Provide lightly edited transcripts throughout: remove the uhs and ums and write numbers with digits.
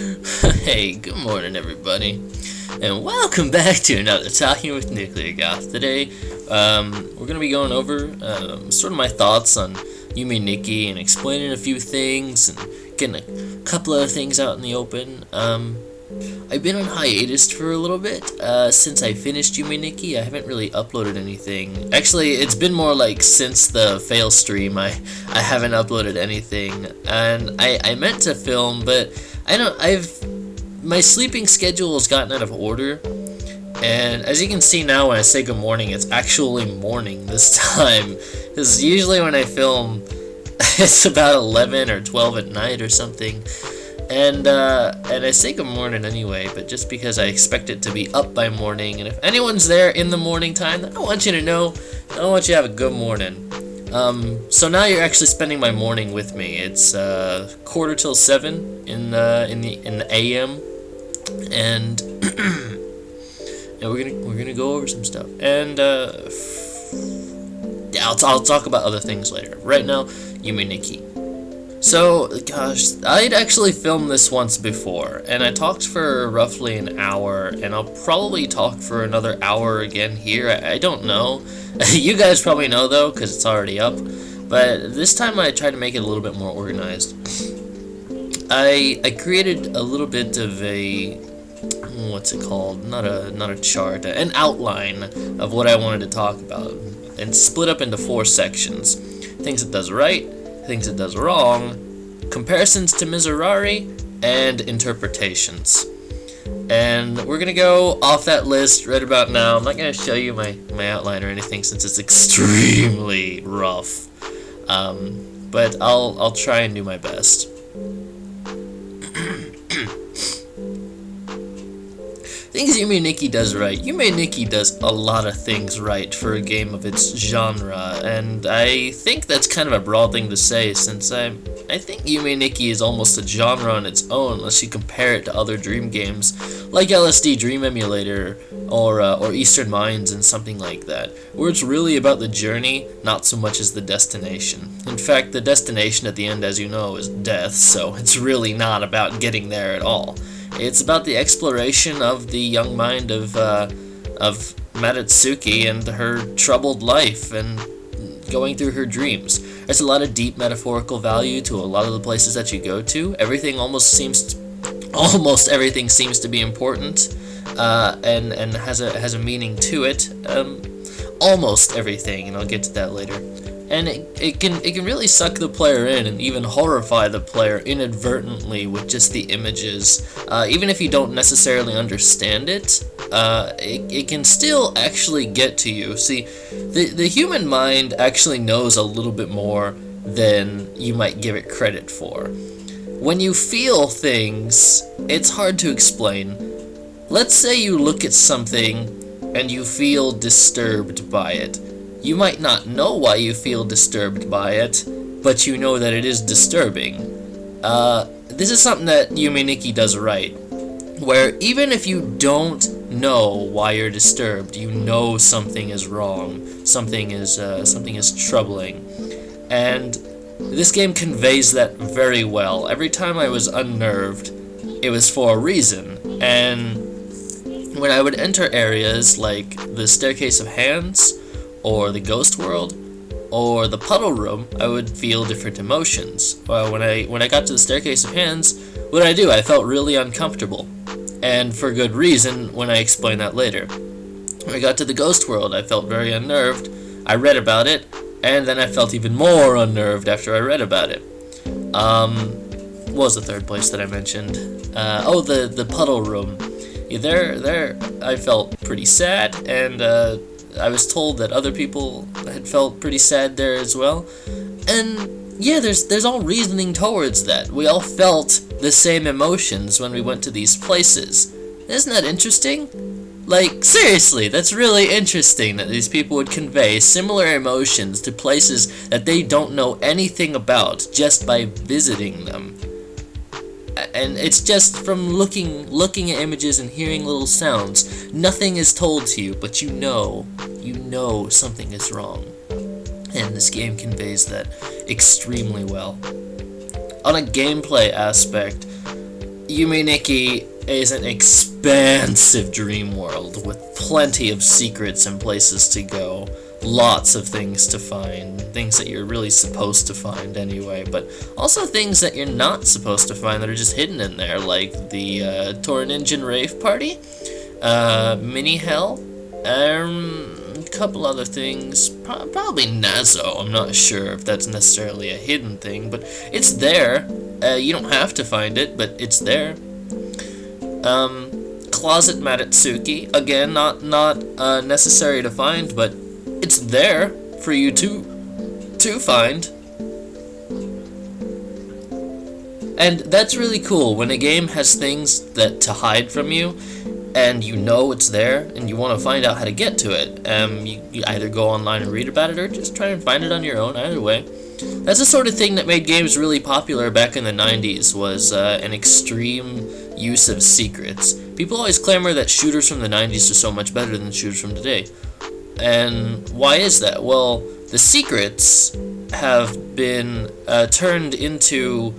Hey, good morning everybody, and welcome back to another Talking with NuclearGoth. Today, we're going to be going over sort of my thoughts on Yume Nikki and explaining a few things and getting a couple other things out in the open. I've been on hiatus for a little bit since I finished Yume Nikki. I haven't really uploaded anything. Actually, it's been more like since the fail stream I haven't uploaded anything, and I meant to film, but my sleeping schedule has gotten out of order, and as you can see now when I say good morning, it's actually morning this time, because usually when I film it's about 11 or 12 at night or something. And I say good morning anyway, but just because I expect it to be up by morning, and if anyone's there in the morning time, then I want you to know, I want you to have a good morning. So now you're actually spending my morning with me. It's 6:45 in the AM, and we're gonna go over some stuff, and yeah, I'll talk about other things later. Right now, Yume Nikki. So, gosh, I'd actually filmed this once before, and I talked for roughly an hour, and I'll probably talk for another hour again here. I don't know. You guys probably know, though, because it's already up. But this time I tried to make it a little bit more organized. I created a little bit of a, what's it called? Not a chart, an outline of what I wanted to talk about, and split up into 4 sections. Things it does right, things it does wrong, comparisons to Miserari, and interpretations. And we're gonna go off that list right about now. I'm not gonna show you my outline or anything since it's extremely rough, but I'll try and do my best. Things Yume Nikki does right. Yume Nikki does a lot of things right for a game of its genre, and I think that's kind of a broad thing to say, since I think Yume Nikki is almost a genre on its own unless you compare it to other Dream games like LSD Dream Emulator or Eastern Mines and something like that, where it's really about the journey, not so much as the destination. In fact, the destination at the end, as you know, is death, so it's really not about getting there at all. It's about the exploration of the young mind of Madatsuki and her troubled life and going through her dreams. There's a lot of deep metaphorical value to a lot of the places that you go to. Almost everything seems to be important, and has a meaning to it. Almost everything, and I'll get to that later. And it can really suck the player in and even horrify the player inadvertently with just the images. Even if you don't necessarily understand it, it can still actually get to you. See, the human mind actually knows a little bit more than you might give it credit for. When you feel things, it's hard to explain. Let's say you look at something and you feel disturbed by it. You might not know why you feel disturbed by it, but you know that it is disturbing. This is something that Yume Nikki does right, where even if you don't know why you're disturbed, you know something is wrong, something is troubling, and this game conveys that very well. Every time I was unnerved, it was for a reason, and when I would enter areas like the Staircase of Hands, or the Ghost World, or the Puddle Room, I would feel different emotions. When I got to the Staircase of Hands, what did I do? I felt really uncomfortable, and for good reason when I explain that later. When I got to the Ghost World, I felt very unnerved. I read about it, and then I felt even more unnerved after I read about it. What was the third place that I mentioned? The Puddle Room. Yeah, there I felt pretty sad, and I was told that other people had felt pretty sad there as well. And yeah, there's all reasoning towards that. We all felt the same emotions when we went to these places. Isn't that interesting? Like, seriously, that's really interesting that these people would convey similar emotions to places that they don't know anything about just by visiting them. And it's just from looking at images and hearing little sounds. Nothing is told to you, but you know something is wrong. And this game conveys that extremely well. On a gameplay aspect, Yume Nikki is an expansive dream world with plenty of secrets and places to go. Lots of things to find, things that you're really supposed to find anyway, but also things that you're not supposed to find that are just hidden in there, like the Toriningin Rave Party, Mini Hell, a couple other things, probably Nazo. I'm not sure if that's necessarily a hidden thing, but it's there. You don't have to find it, but it's there. Closet Matatsuki, again, not necessary to find, but it's there for you to find. And that's really cool when a game has things that to hide from you, and you know it's there, and you want to find out how to get to it. You either go online and read about it, or just try and find it on your own. Either way, that's the sort of thing that made games really popular back in the 90s, was an extreme use of secrets. People always clamor that shooters from the 90s are so much better than shooters from today. And why is that? Well, the secrets have been turned into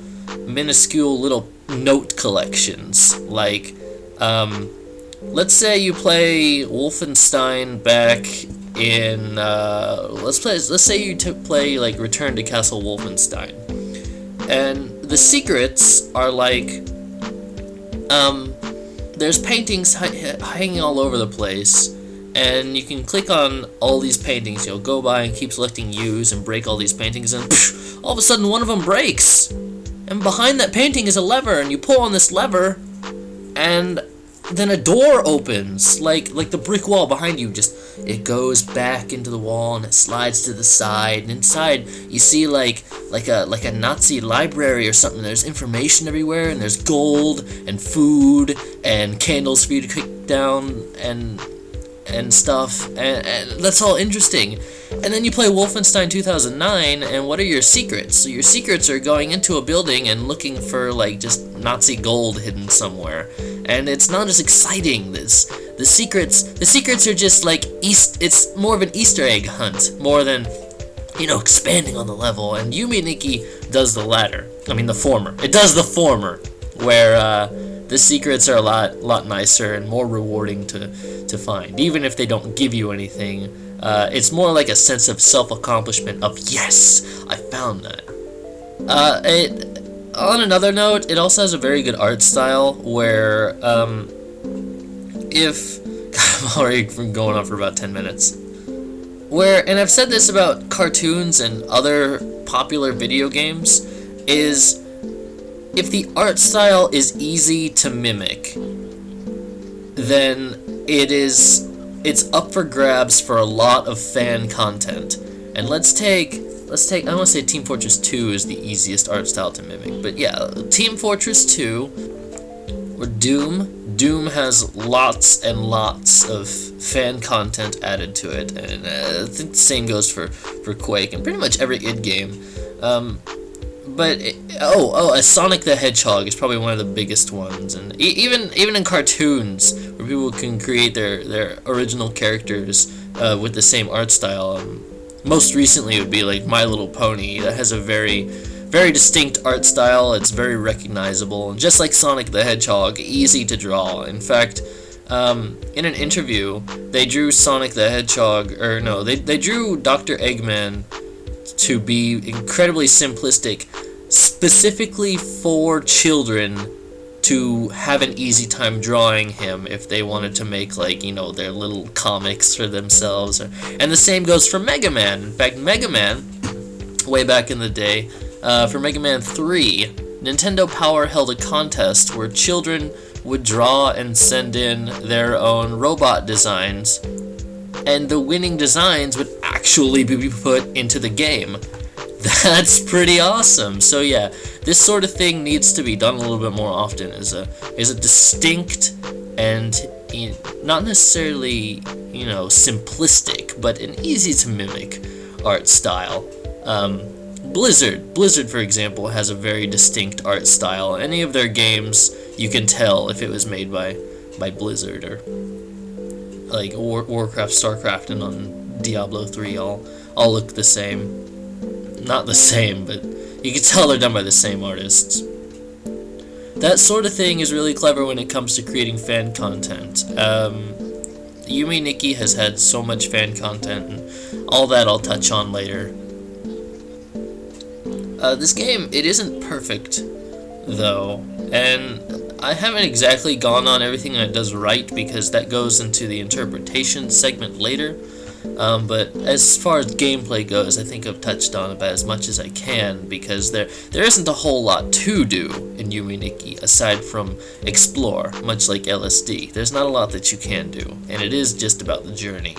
minuscule little note collections. Like, let's say you play Wolfenstein back in let's say you play like Return to Castle Wolfenstein, and the secrets are like there's paintings hanging all over the place, and you can click on all these paintings. You'll go by and keep selecting use and break all these paintings, and all of a sudden one of them breaks, and behind that painting is a lever, and you pull on this lever, and then a door opens, like the brick wall behind you. It goes back into the wall and it slides to the side, and inside you see like a Nazi library or something. There's information everywhere, and there's gold and food and candles for you to kick down and stuff, and that's all interesting. And then you play Wolfenstein 2009, and what are your secrets? So your secrets are going into a building and looking for like just Nazi gold hidden somewhere, and it's not as exciting. The secrets are just like it's more of an Easter egg hunt more than, you know, expanding on the level. And Yume Nikki does the latter. I mean the former. It does the former, where the secrets are a lot nicer and more rewarding to find, even if they don't give you anything. It's more like a sense of self-accomplishment of, yes, I found that. On another note, it also has a very good art style where, I'm already going on for about 10 minutes. And I've said this about cartoons and other popular video games, is if the art style is easy to mimic, then it's up for grabs for a lot of fan content. And let's take I want to say Team Fortress 2 is the easiest art style to mimic, but yeah, Team Fortress 2 or Doom has lots and lots of fan content added to it, and I think the same goes for Quake and pretty much every id game. Sonic the Hedgehog is probably one of the biggest ones, and even in cartoons where people can create their original characters with the same art style. Most recently it would be like My Little Pony, that has a very, very distinct art style. It's very recognizable, and just like Sonic the Hedgehog, easy to draw. In fact, in an interview, they drew Sonic the Hedgehog, they drew Dr. Eggman to be incredibly simplistic, specifically for children to have an easy time drawing him if they wanted to make, like, you know, their little comics for themselves. And the same goes for Mega Man. In fact, Mega Man, way back in the day, for Mega Man 3, Nintendo Power held a contest where children would draw and send in their own robot designs, and the winning designs would actually be put into the game. That's pretty awesome. So yeah, this sort of thing needs to be done a little bit more often. Is a distinct and, not necessarily, simplistic, but an easy to mimic art style. Blizzard, for example, has a very distinct art style. Any of their games, you can tell if it was made by Blizzard, or like Warcraft, StarCraft, and on Diablo 3 all look the same. Not the same, but you can tell they're done by the same artists. that sort of thing is really clever when it comes to creating fan content. Yume Nikki has had so much fan content, and all that I'll touch on later. This game, it isn't perfect, though, and I haven't exactly gone on everything that it does right, because that goes into the interpretation segment later. But as far as gameplay goes, I think I've touched on about as much as I can, because there isn't a whole lot to do in Yume Nikki aside from explore, much like LSD. There's not a lot that you can do, and it is just about the journey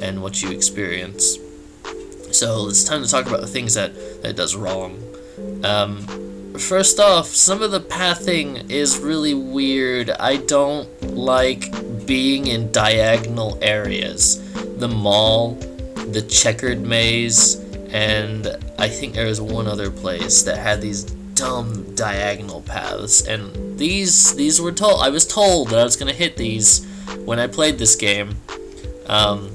and what you experience. So it's time to talk about the things that it does wrong. First off, some of the pathing is really weird. I don't like being in diagonal areas. The mall, the checkered maze, and I think there was one other place that had these dumb diagonal paths, and these were told. I was told that I was gonna hit these when I played this game, and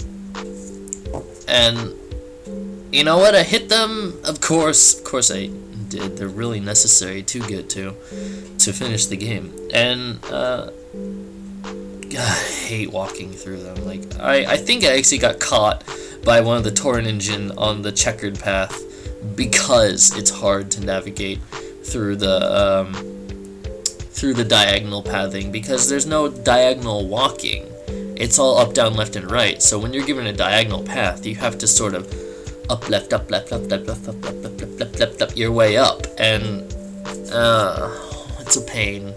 you know what? I hit them. Of course I did. They're really necessary to get to finish the game, and God, I hate walking through them. Like, I think I actually got caught by one of the torrent engine on the checkered path because it's hard to navigate through the diagonal pathing, because there's no diagonal walking. It's all up, down, left, and right. So when you're given a diagonal path, you have to sort of up, left, up, left, left, left, left, left, left, left, left, left, left, up your way up, and it's a pain.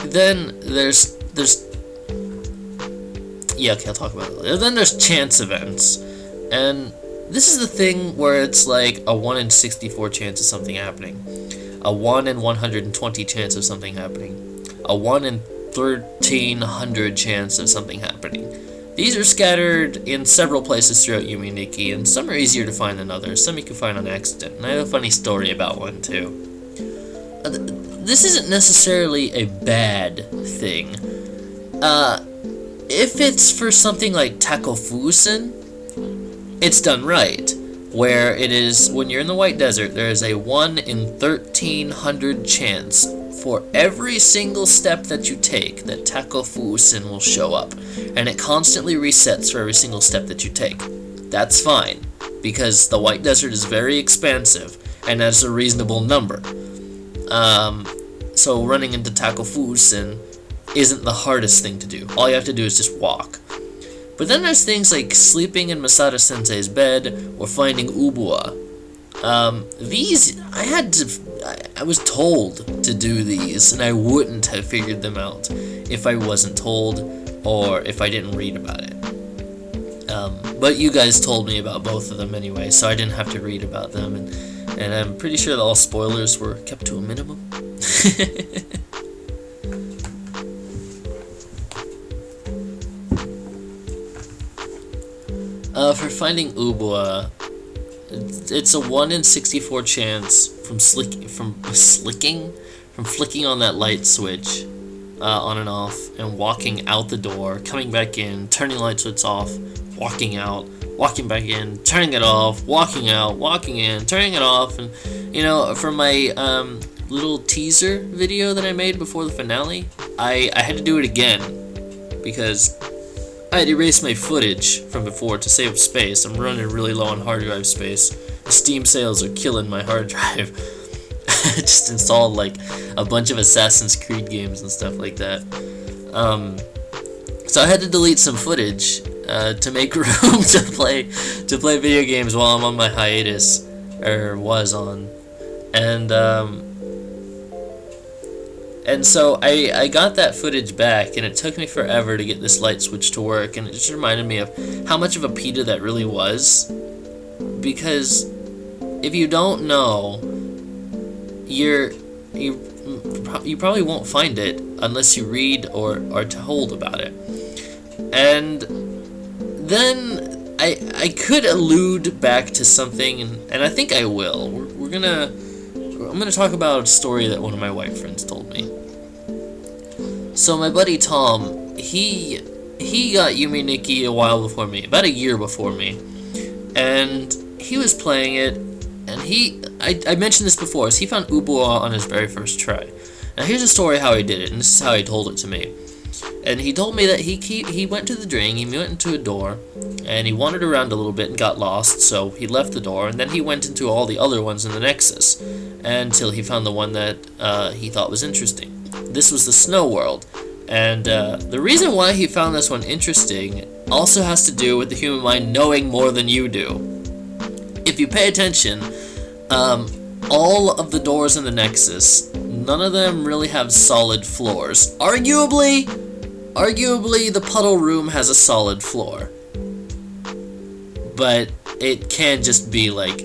Then there's yeah, okay, I'll talk about it later. Then there's chance events, and this is the thing where it's like a 1 in 64 chance of something happening, a 1 in 120 chance of something happening, a 1 in 1300 chance of something happening. These are scattered in several places throughout Yume Nikki, and some are easier to find than others. Some you can find on accident, and I have a funny story about one too. This isn't necessarily a bad thing. If it's for something like Takofusen, it's done right. Where it is, when you're in the White Desert, there is a 1 in 1300 chance for every single step that you take that Takofusen will show up. And it constantly resets for every single step that you take. That's fine, because the White Desert is very expansive, and that's a reasonable number. So running into Takofusen isn't the hardest thing to do. All you have to do is just walk. But then there's things like sleeping in Masada Sensei's bed or finding Ubua. These, I was told to do these, and I wouldn't have figured them out if I wasn't told or if I didn't read about it. But you guys told me about both of them anyway, so I didn't have to read about them, and I'm pretty sure that all spoilers were kept to a minimum. For finding Ubua, it's a 1 in 64 chance from flicking on that light switch on and off, and walking out the door, coming back in, turning light switch off, walking out, walking back in, turning it off, walking out, walking in, turning it off. And you know, for my little teaser video that I made before the finale, I had to do it again because I had erased my footage from before to save space. I'm running really low on hard drive space. The Steam sales are killing my hard drive. I just installed like a bunch of Assassin's Creed games and stuff like that. So I had to delete some footage to make room to play video games while I'm on my hiatus, or was on, and so I got that footage back, and it took me forever to get this light switch to work, and it just reminded me of how much of a PETA that really was, because if you don't know, you probably won't find it unless you read or are told about it. And then I could allude back to something, and I think I will. I'm gonna talk about a story that one of my white friends told me. So my buddy Tom, he got Yume Nikki a while before me, about a year before me, and he was playing it, And I mentioned this before, is he found Ubua on his very first try. Now here's a story how he did it, and this is how he told it to me. And he told me that he went to the drain, he went into a door, and he wandered around a little bit and got lost, so he left the door, and then he went into all the other ones in the Nexus, until he found the one that he thought was interesting. This was the Snow World, and the reason why he found this one interesting also has to do with the human mind knowing more than you do. If you pay attention, all of the doors in the Nexus, none of them really have solid floors. Arguably, the puddle room has a solid floor. But it can just be like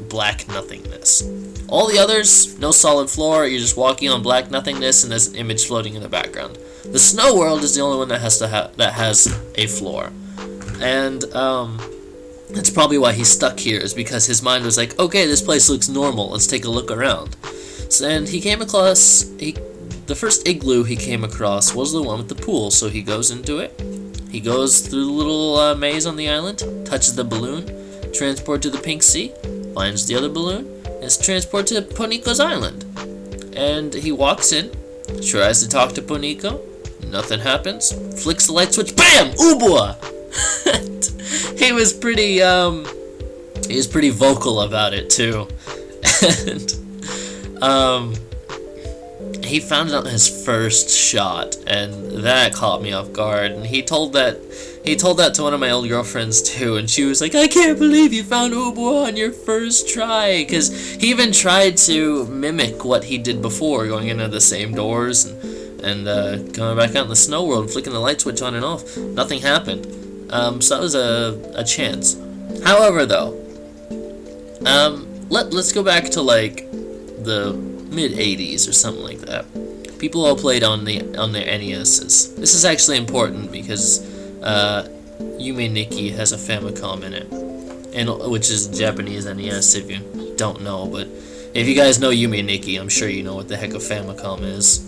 black nothingness. All the others, no solid floor, you're just walking on black nothingness and there's an image floating in the background. The Snow World is the only one that has a floor. And that's probably why he's stuck here, is because his mind was like, okay, this place looks normal, let's take a look around. And he came across, the first igloo he came across was the one with the pool, so he goes into it. He goes through the little maze on the island, touches the balloon, transport to the Pink Sea, finds the other balloon, and is transported to Ponico's island. And he walks in, tries to talk to Ponico, nothing happens, flicks the light switch, BAM! Ubua! He was pretty vocal about it too. And he found it on his first shot, and that caught me off guard. And he told that to one of my old girlfriends too, and she was like, I can't believe you found Ubua on your first try, because he even tried to mimic what he did before, going into the same doors and coming back out in the Snow World, flicking the light switch on and off. Nothing happened. So that was a chance. However, though, let's go back to like the mid-'80s or something like that. People all played on their NESs. This is actually important because Yume Nikki has a Famicom in it, and which is Japanese NES if you don't know. But if you guys know Yume Nikki, I'm sure you know what the heck a Famicom is.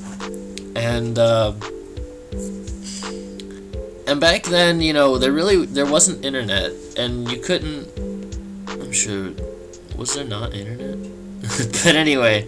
And back then, you know, there wasn't internet, and you couldn't. I'm sure, was there not internet? But anyway,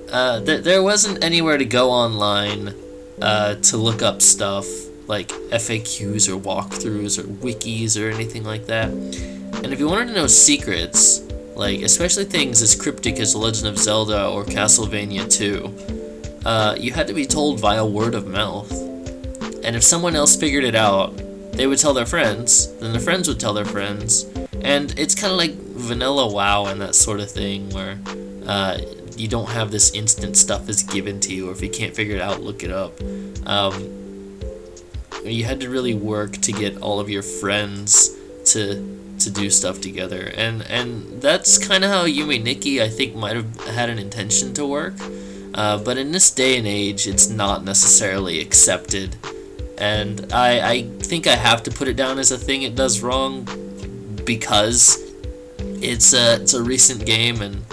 there wasn't anywhere to go online to look up stuff like FAQs or walkthroughs or wikis or anything like that. And if you wanted to know secrets, like especially things as cryptic as The Legend of Zelda or Castlevania 2, you had to be told via word of mouth. And if someone else figured it out, they would tell their friends, then their friends would tell their friends, and it's kind of like vanilla WoW and that sort of thing, where you don't have this instant stuff is given to you, or if you can't figure it out, look it up. You had to really work to get all of your friends to do stuff together, and that's kind of how Yume Nikki, I think, might have had an intention to work, but in this day and age, it's not necessarily accepted. And I think I have to put it down as a thing it does wrong, because it's a recent game, and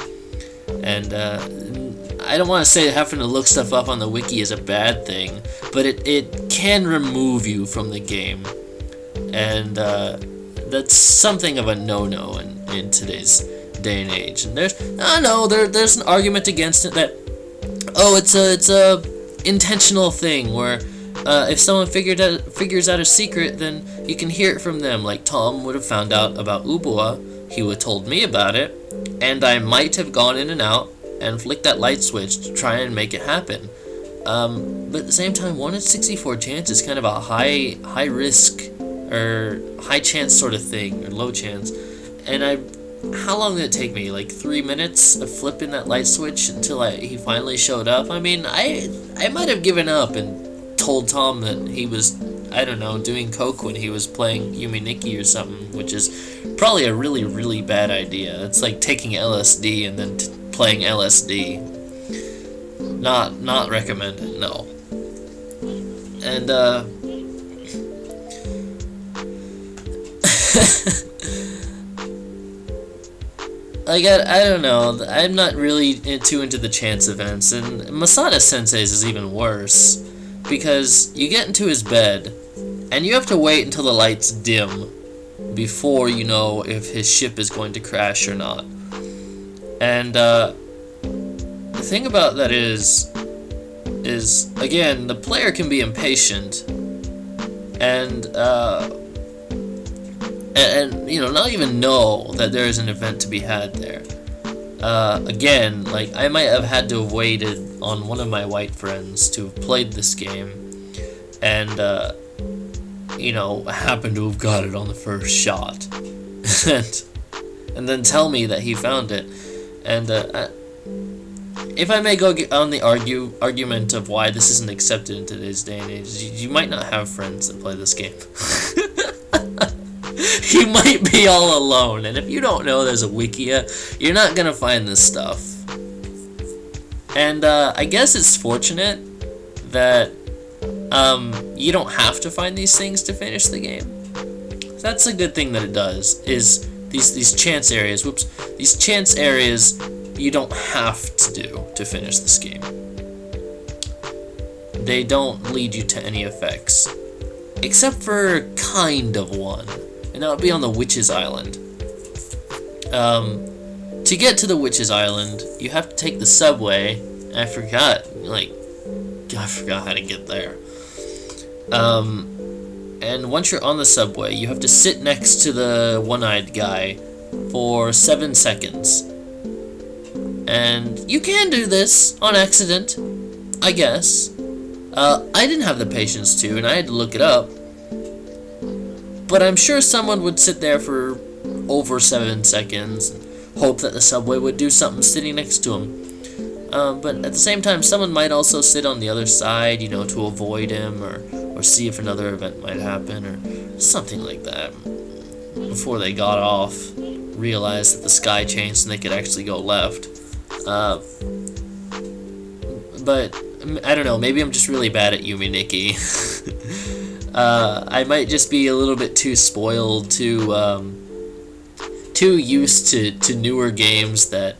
I don't want to say having to look stuff up on the wiki is a bad thing, but it can remove you from the game, and that's something of a no-no in today's day and age. And there's an argument against it that it's a intentional thing where if someone figures out a secret, then you can hear it from them. Like Tom would have found out about Ubua, he would have told me about it, and I might have gone in and out and flicked that light switch to try and make it happen. But at the same time, 1 in 64 chance is kind of a high risk or high chance sort of thing, or low chance. And how long did it take me? Like 3 minutes of flipping that light switch until he finally showed up? I mean, I might have given up and told Tom that he was, I don't know, doing coke when he was playing Yume Nikki or something, which is probably a really, really bad idea. It's like taking LSD and then playing LSD. Not recommended, no. And, like, I don't know, I'm not really too into the chance events, and Masada Sensei's is even worse, because you get into his bed, and you have to wait until the lights dim before you know if his ship is going to crash or not. And the thing about that is again, the player can be impatient and you know, not even know that there is an event to be had there. Again, like, I might have had to have waited on one of my white friends to have played this game, and you know, happened to have got it on the first shot, and then tell me that he found it. And if I may go on the argument of why this isn't accepted in today's day and age, you might not have friends that play this game. You might be all alone, and if you don't know there's a Wikia, you're not gonna find this stuff. And I guess it's fortunate that you don't have to find these things to finish the game. That's a good thing that it does, is these chance areas, these chance areas you don't have to do to finish this game. They don't lead you to any effects, except for kind of one, and that would be on the Witch's Island. To get to the Witch's Island, you have to take the subway. I forgot how to get there. And once you're on the subway, you have to sit next to the one-eyed guy for 7 seconds. And you can do this on accident, I guess. I didn't have the patience to, and I had to look it up. But I'm sure someone would sit there for over 7 seconds and hope that the subway would do something sitting next to him. But at the same time, someone might also sit on the other side, you know, to avoid him, or see if another event might happen, or something like that. Before they got off, realized that the sky changed and they could actually go left. But I don't know, maybe I'm just really bad at Yume Nikki. I might just be a little bit too spoiled, too used to newer games that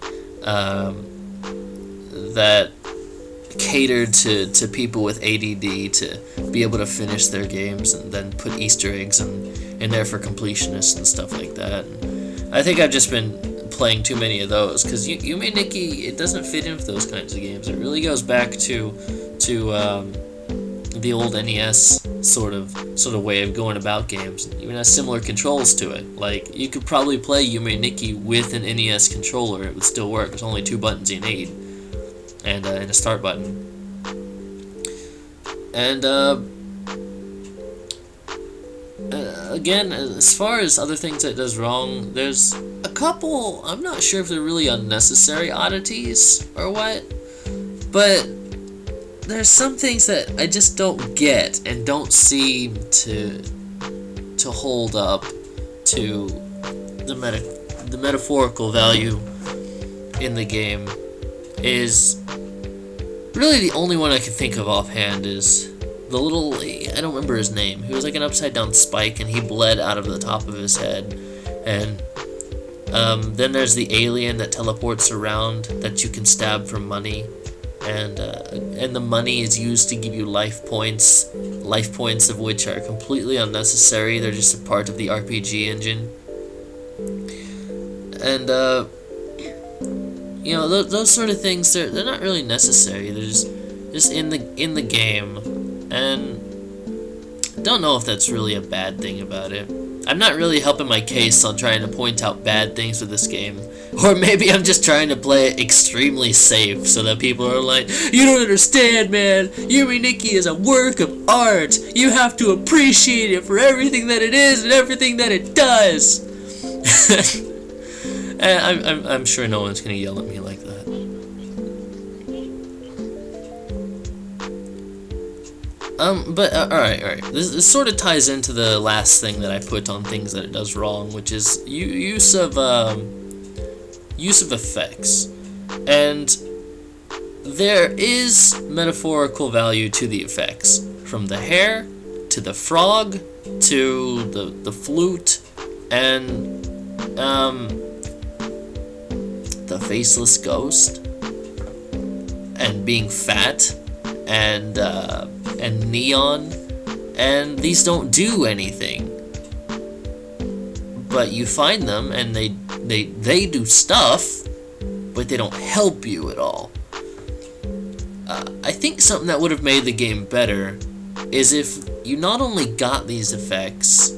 catered to people with ADD to be able to finish their games and then put Easter eggs in there for completionists and stuff like that. And I think I've just been playing too many of those, because Yume Nikki, it doesn't fit in with those kinds of games. It really goes back to the old NES sort of way of going about games. It even has similar controls to it. Like, you could probably play Yume Nikki with an NES controller, it would still work. There's only 2 buttons you need, and a start button. And again, as far as other things that it does wrong, there's a couple. I'm not sure if they're really unnecessary oddities or what, but there's some things that I just don't get and don't seem to hold up to the metaphorical value in the game. Is really the only one I can think of offhand is the little, I don't remember his name. He was like an upside down spike and he bled out of the top of his head. And then there's the alien that teleports around that you can stab for money. And the money is used to give you life points of which are completely unnecessary. They're just a part of the RPG engine. And you know, those sort of things, they're not really necessary. They're just in the game, and I don't know if that's really a bad thing about it. I'm not really helping my case on trying to point out bad things with this game, or maybe I'm just trying to play it extremely safe so that people are like, you don't understand, man. Yume Nikki is a work of art. You have to appreciate it for everything that it is and everything that it does. And I'm sure no one's gonna yell at me like that. But alright. This sort of ties into the last thing that I put on things that it does wrong, which is use of effects. And there is metaphorical value to the effects, from the hair to the frog to the flute and the faceless ghost, and being fat, and neon, and these don't do anything, but you find them and they do stuff, but they don't help you at all. I think something that would have made the game better is if you not only got these effects,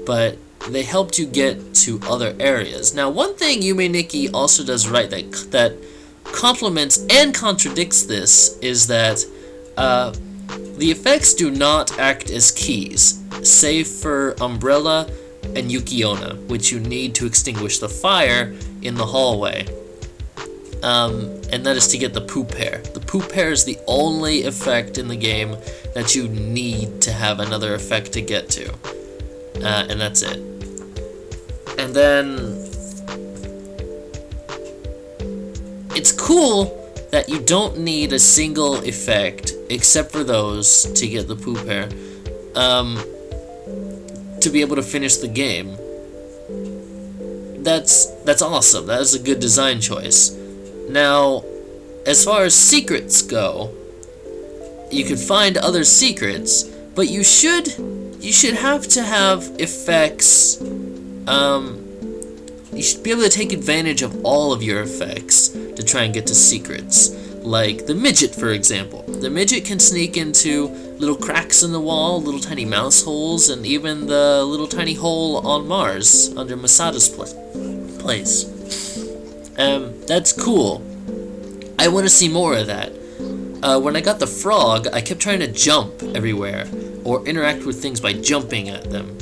but they helped you get to other areas. Now, one thing Yume Nikki also does right that complements and contradicts this is that the effects do not act as keys, save for Umbrella and Yukiona, which you need to extinguish the fire in the hallway. And that is to get the poop hair. The poop hair is the only effect in the game that you need to have another effect to get to. And that's it. And then it's cool that you don't need a single effect except for those to get the poop hair to be able to finish the game. That's awesome. That is a good design choice. Now, as far as secrets go, you can find other secrets, but you should have to have effects. You should be able to take advantage of all of your effects to try and get to secrets. Like the midget, for example. The midget can sneak into little cracks in the wall, little tiny mouse holes, and even the little tiny hole on Mars under Masada's place. That's cool. I want to see more of that. When I got the frog, I kept trying to jump everywhere, or interact with things by jumping at them,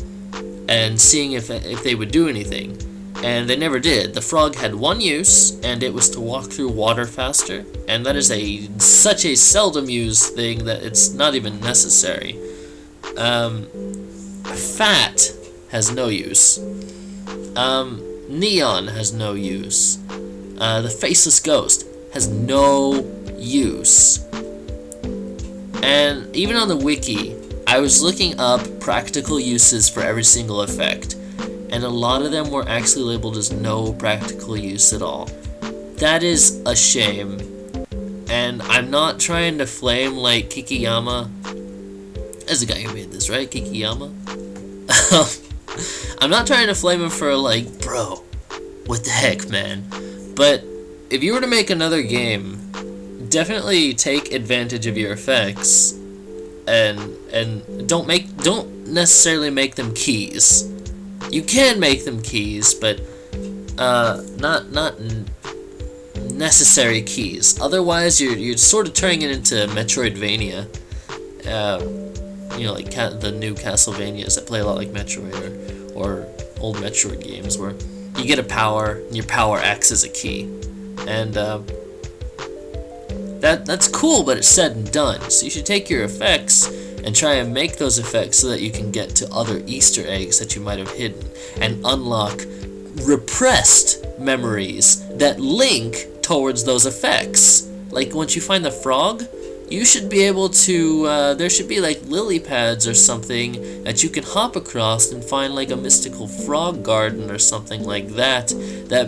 and seeing if they would do anything. And they never did. The frog had one use, and it was to walk through water faster, and that is such a seldom used thing that it's not even necessary. Fat has no use. Neon has no use. The Faceless Ghost has no use. And even on the wiki, I was looking up practical uses for every single effect, and a lot of them were actually labeled as no practical use at all. That is a shame, and I'm not trying to flame like Kikiyama. That's the guy who made this, right? Kikiyama? I'm not trying to flame him for like, bro, what the heck, man? But if you were to make another game, definitely take advantage of your effects, and don't necessarily make them keys. You can make them keys, but not necessary keys. Otherwise, you're sort of turning it into Metroidvania. Like the new Castlevanias that play a lot like Metroid or old Metroid games, where you get a power and your power acts as a key, and that's cool, but it's said and done. So you should take your effects and try and make those effects so that you can get to other Easter eggs that you might have hidden and unlock repressed memories that link towards those effects. Like once you find the frog, you should be able to, there should be like lily pads or something that you can hop across and find like a mystical frog garden or something like that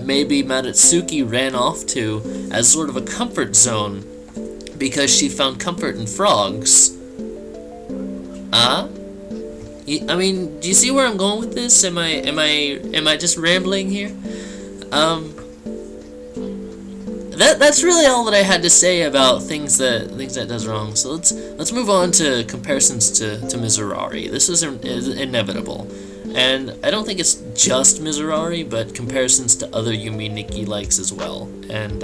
maybe Madatsuki ran off to as sort of a comfort zone because she found comfort in frogs. I mean, do you see where I'm going with this? Am I just rambling here? That's really all that I had to say about things that does wrong. So let's move on to comparisons to Miserari. This is inevitable, and I don't think it's just Miserari, but comparisons to other Yume Nikki likes as well. And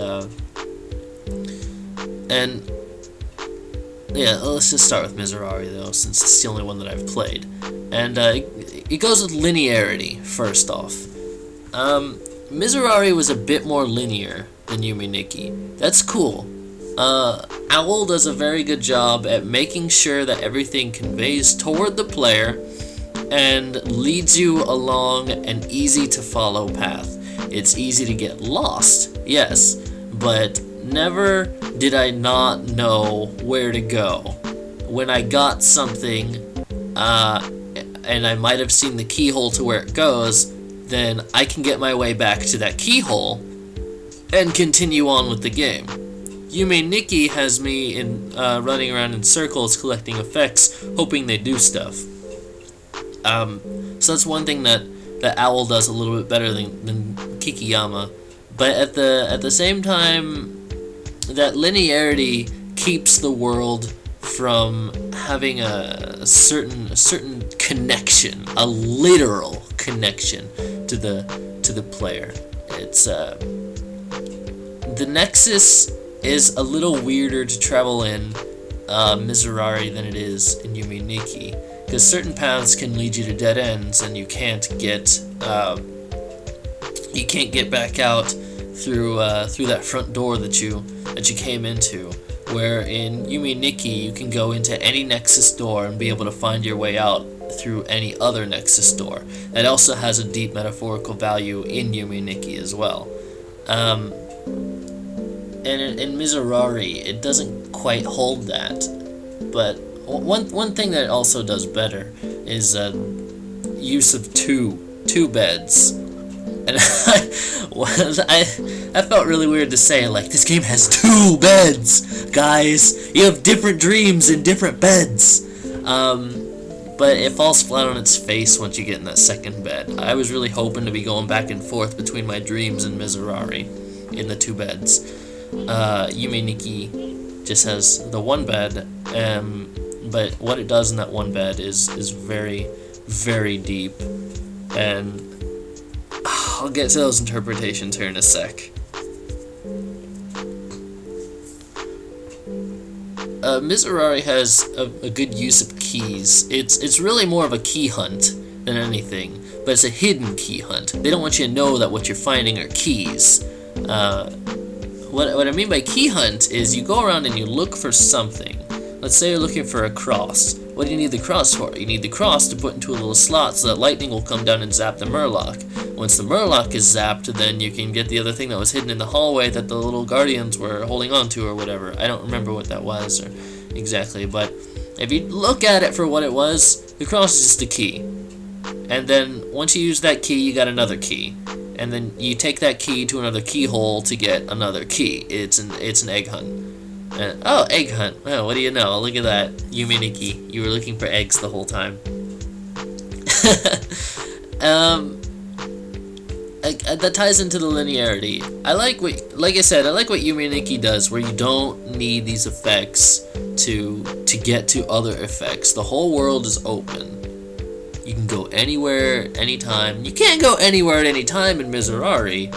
yeah, let's just start with Miserari though, since it's the only one that I've played. And it goes with linearity first off. Miserari was a bit more linear than Yume Nikki. That's cool. Owl does a very good job at making sure that everything conveys toward the player and leads you along an easy to follow path. It's easy to get lost, yes, but never did I not know where to go. When I got something, and I might have seen the keyhole to where it goes, then I can get my way back to that keyhole and continue on with the game. Yume Nikki has me running around in circles collecting effects, hoping they do stuff. So that's one thing that Owl does a little bit better than Kikiyama, but at the same time, that linearity keeps the world from having a certain connection, a literal connection to the player. It's the Nexus is a little weirder to travel in Mizurari than it is in Yume Nikki, because certain paths can lead you to dead ends, and you can't get back out through that front door that you came into. Where in Yume Nikki, you can go into any Nexus door and be able to find your way out through any other Nexus door. It also has a deep metaphorical value in Yume Nikki as well. And in Mizurari, it doesn't quite hold that. But one thing that it also does better is use of two beds. And I felt really weird to say, like, this game has 2 beds, guys. You have different dreams in different beds. But it falls flat on its face once you get in that second bed. I was really hoping to be going back and forth between my dreams and Mizurari in the 2 beds. Yume Nikki just has the 1 bed, but what it does in that 1 bed is very, very deep, and I'll get to those interpretations here in a sec. Mizurari has a good use of keys. It's really more of a key hunt than anything, but it's a hidden key hunt. They don't want you to know that what you're finding are keys. What I mean by key hunt is you go around and you look for something. Let's say you're looking for a cross. What do you need the cross for? You need the cross to put into a little slot so that lightning will come down and zap the Murloc. Once the Murloc is zapped, then you can get the other thing that was hidden in the hallway that the little guardians were holding on to or whatever. I don't remember what that was or exactly, but if you look at it for what it was, the cross is just a key. And then once you use that key, you got another key. And then you take that key to another keyhole to get another key. It's an egg hunt. Oh, egg hunt. Oh, what do you know? Look at that. Yume Nikki. You were looking for eggs the whole time. That ties into the linearity. Like I said, I like what Yume Nikki does, where you don't need these effects to get to other effects. The whole world is open. You can go anywhere, anytime. You can't go anywhere at any time in Mizurari,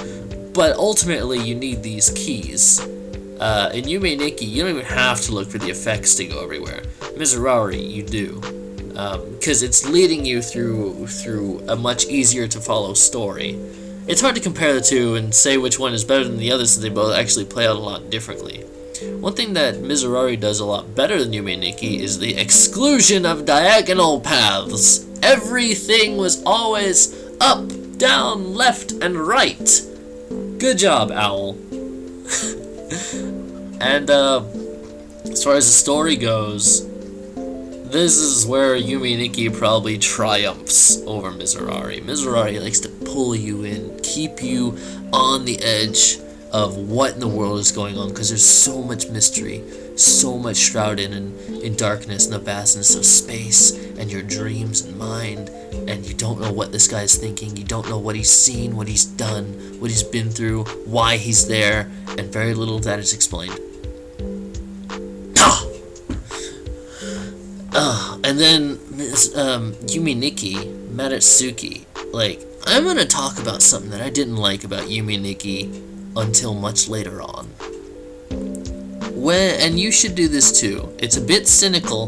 but ultimately you need these keys. In Yume Nikki, you don't even have to look for the effects to go everywhere. Mizurari, you do. Because it's leading you through a much easier to follow story. It's hard to compare the two and say which one is better than the other since they both actually play out a lot differently. One thing that Mizurari does a lot better than Yume Nikki is the exclusion of diagonal paths. Everything was always up, down, left, and right. Good job, Owl. And as far as the story goes, this is where Yume Nikki probably triumphs over Mizurari. Mizurari likes to pull you in, keep you on the edge of what in the world is going on, because there's so much mystery, so much shrouded in darkness and the vastness of space and your dreams and mind, and you don't know what this guy's thinking, you don't know what he's seen, what he's done, what he's been through, why he's there, and very little of that is explained. And then Yume Nikki, Madatsuki, like, I'm gonna talk about something that I didn't like about Yume Nikki until much later on. And you should do this too. It's a bit cynical,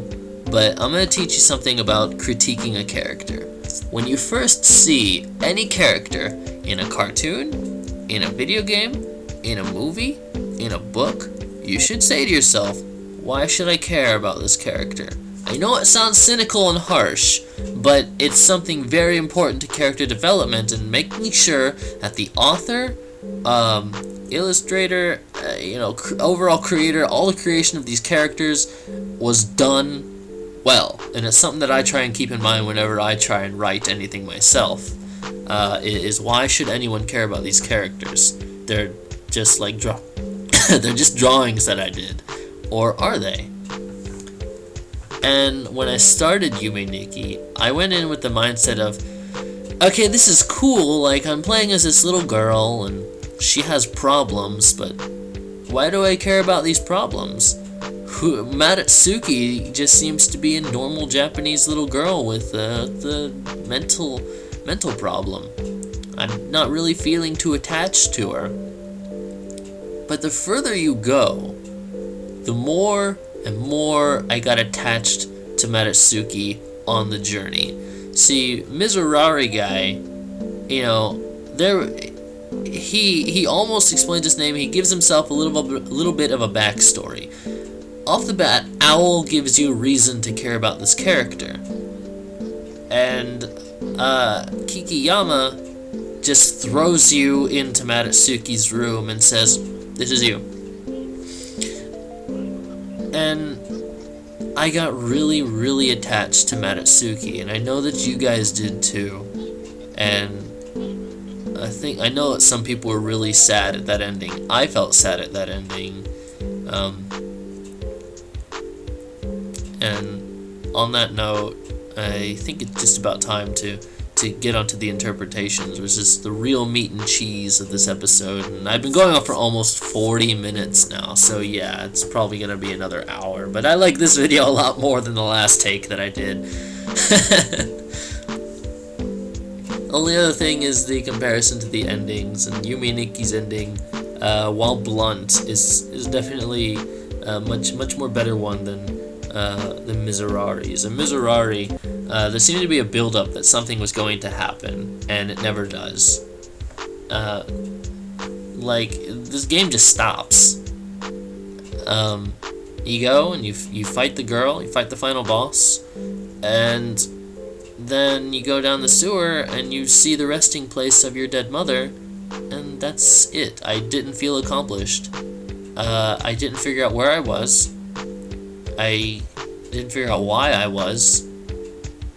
but I'm gonna teach you something about critiquing a character. When you first see any character in a cartoon, in a video game, in a movie, in a book, you should say to yourself, why should I care about this character? I know it sounds cynical and harsh, but it's something very important to character development and making sure that the author, illustrator, overall creator, all the creation of these characters was done well. And it's something that I try and keep in mind whenever I try and write anything myself, is why should anyone care about these characters? They're just like they're just drawings that I did. Or are they? And when I started Yume Nikki, I went in with the mindset of, okay, this is cool, like, I'm playing as this little girl, and she has problems, but why do I care about these problems? Madatsuki just seems to be a normal Japanese little girl with the mental problem. I'm not really feeling too attached to her. But the further you go, the more and more I got attached to Madatsuki on the journey. See, Mizurari guy, you know, he almost explains his name. He gives himself a little bit of a backstory. Off the bat, Owl gives you reason to care about this character. And Kikiyama just throws you into Madatsuki's room and says, "This is you." And I got really, really attached to Madatsuki, and I know that you guys did too. And I know that some people were really sad at that ending. I felt sad at that ending. And on that note, I think it's just about time to get onto the interpretations, which is the real meat and cheese of this episode. And I've been going on for almost 40 minutes now, so yeah, it's probably going to be another hour. But I like this video a lot more than the last take that I did. Only other thing is the comparison to the endings, and Yume Nikki's ending, while blunt, is definitely a much more better one than Mizurari's. And Mizurari, there seemed to be a build-up that something was going to happen, and it never does. Like, this game just stops. You go and you fight the girl, you fight the final boss, and then you go down the sewer and you see the resting place of your dead mother, and that's it. I didn't feel accomplished. I didn't figure out where I was. I didn't figure out why I was.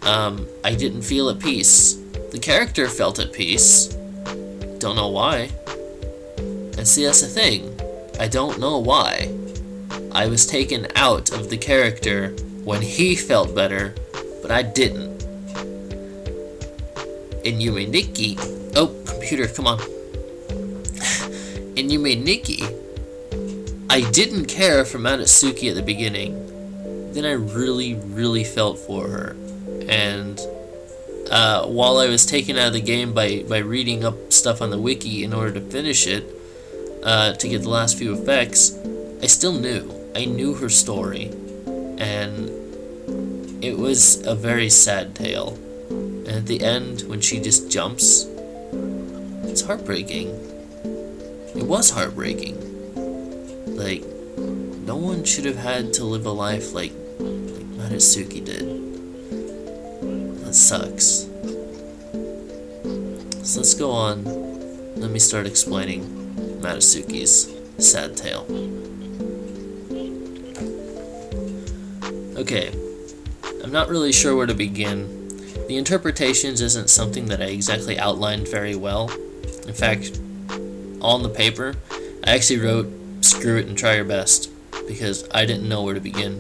I didn't feel at peace. The character felt at peace. Don't know why. And see, that's the thing. I don't know why. I was taken out of the character when he felt better, but I didn't. In Yume Nikki... Oh, computer, come on. In Yume Nikki, I didn't care for Madatsuki at the beginning. Then I really, really felt for her. And while I was taken out of the game by reading up stuff on the wiki in order to finish it, to get the last few effects, I still knew. I knew her story. And it was a very sad tale. And at the end, when she just jumps, it's heartbreaking. It was heartbreaking. Like, no one should have had to live a life like Madatsuki did. That sucks. So let's go on. Let me start explaining Madatsuki's sad tale. Okay, I'm not really sure where to begin. The interpretations isn't something that I exactly outlined very well. In fact, on the paper, I actually wrote, "Screw it and try your best," because I didn't know where to begin.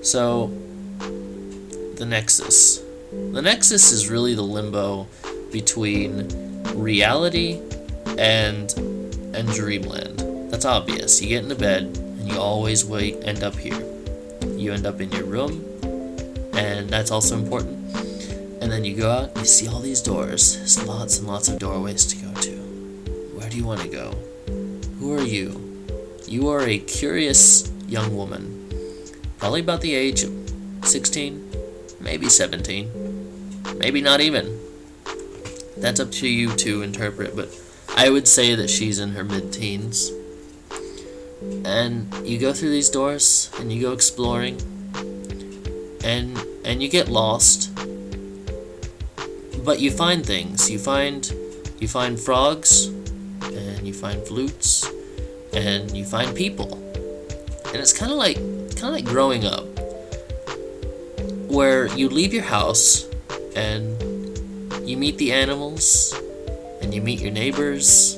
So, the Nexus. The Nexus is really the limbo between reality and dreamland. That's obvious. You get into bed, and you always end up here. You end up in your room, and that's also important. And then you go out, you see all these doors. There's lots and lots of doorways to go to. Where do you want to go? Who are you? You are a curious young woman, probably about the age of 16, maybe 17, maybe not even. That's up to you to interpret, but I would say that she's in her mid-teens. And you go through these doors, and you go exploring, and you get lost, but you find things. You find frogs, and you find flutes, and you find people. And it's kind of like growing up, where you leave your house, and you meet the animals, and you meet your neighbors,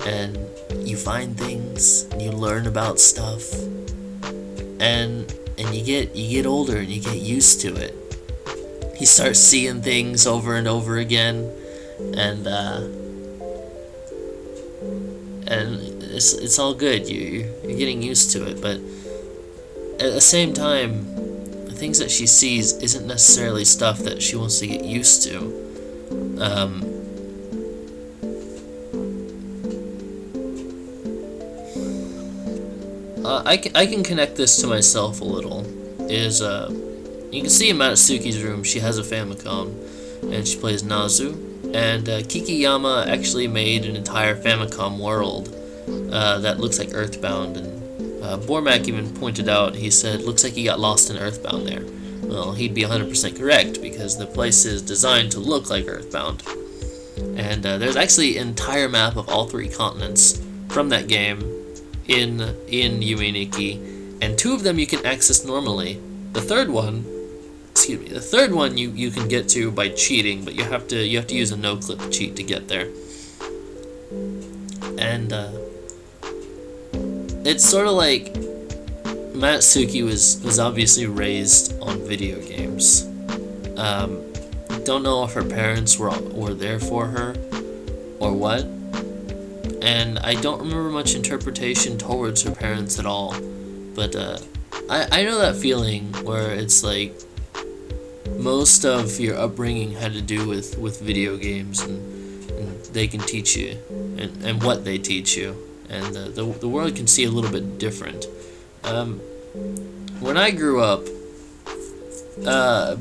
and you find things, and you learn about stuff, and you get older, and you get used to it. You start seeing things over and over again, and and it's all good. You're getting used to it, but at the same time, the things that she sees isn't necessarily stuff that she wants to get used to. I can connect this to myself a little. You can see in Matsuki's room, she has a Famicom, and she plays Nazu. And Kikiyama actually made an entire Famicom world that looks like Earthbound. And Bormak even pointed out, he said, looks like he got lost in Earthbound there. Well, he'd be 100% correct, because the place is designed to look like Earthbound. And there's actually an entire map of all 3 continents from that game in Yume Nikki, and 2 of them you can access normally. The third one you can get to by cheating, but you have to use a no-clip cheat to get there. And it's sort of like Matsuki was obviously raised on video games. Don't know if her parents were there for her or what, and I don't remember much interpretation towards her parents at all. But I know that feeling where it's like most of your upbringing had to do with video games, and they can teach you and what they teach you, and the world can see a little bit different. When I grew up,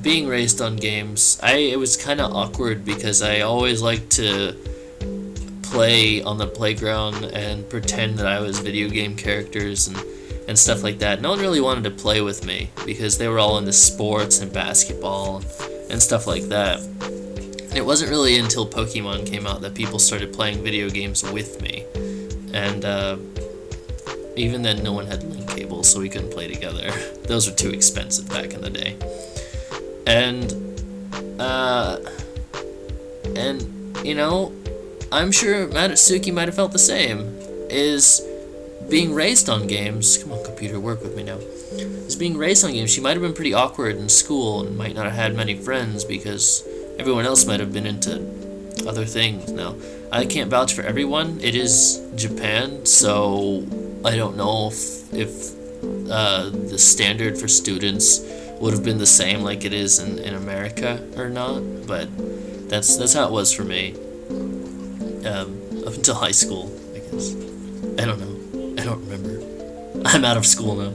being raised on games, it was kind of awkward because I always liked to play on the playground and pretend that I was video game characters and stuff like that. No one really wanted to play with me because they were all into sports and basketball and stuff like that. And it wasn't really until Pokemon came out that people started playing video games with me. And even then, no one had link cables, so we couldn't play together. Those were too expensive back in the day. And you know, I'm sure Matsuki might have felt the same. Is being raised on games, come on computer, work with me now. Is being raised on games, she might have been pretty awkward in school and might not have had many friends because everyone else might have been into other things. Now, I can't vouch for everyone. It is Japan, so I don't know if the standard for students would have been the same like it is in America or not, but that's how it was for me. Up until high school, I guess. I don't know. I don't remember. I'm out of school now.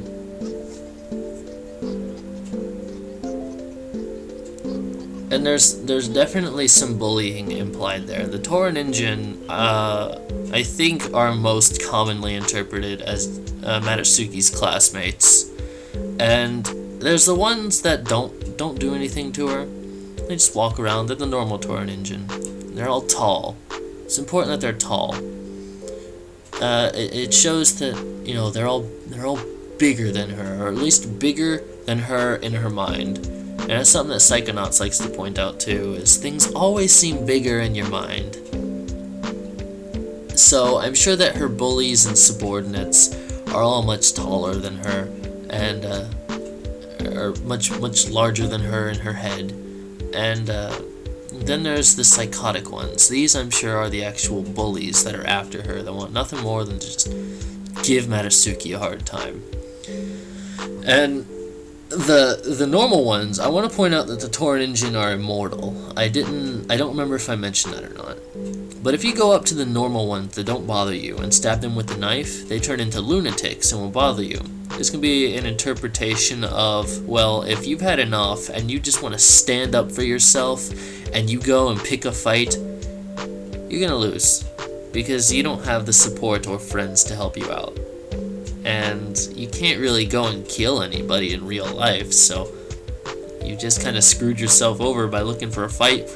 And there's definitely some bullying implied there. The Torin-Injin, I think, are most commonly interpreted as Matsuki's classmates. And there's the ones that don't do anything to her. They just walk around. They're the normal Torin-Injin. They're all tall. It's important that they're tall. It shows that, you know, they're all bigger than her, or at least bigger than her in her mind. And that's something that Psychonauts likes to point out too, is things always seem bigger in your mind. So I'm sure that her bullies and subordinates are all much taller than her, and are much larger than her in her head. And then there's the psychotic ones. These, I'm sure, are the actual bullies that are after her, that want nothing more than to just give Matsuki a hard time. And the normal ones, I want to point out that the Torin-Injin are immortal. I don't remember if I mentioned that or not. But if you go up to the normal ones that don't bother you and stab them with a knife, they turn into lunatics and will bother you. This can be an interpretation of, well, if you've had enough and you just want to stand up for yourself and you go and pick a fight, you're gonna lose, because you don't have the support or friends to help you out. And you can't really go and kill anybody in real life, so you just kind of screwed yourself over by looking for a fight.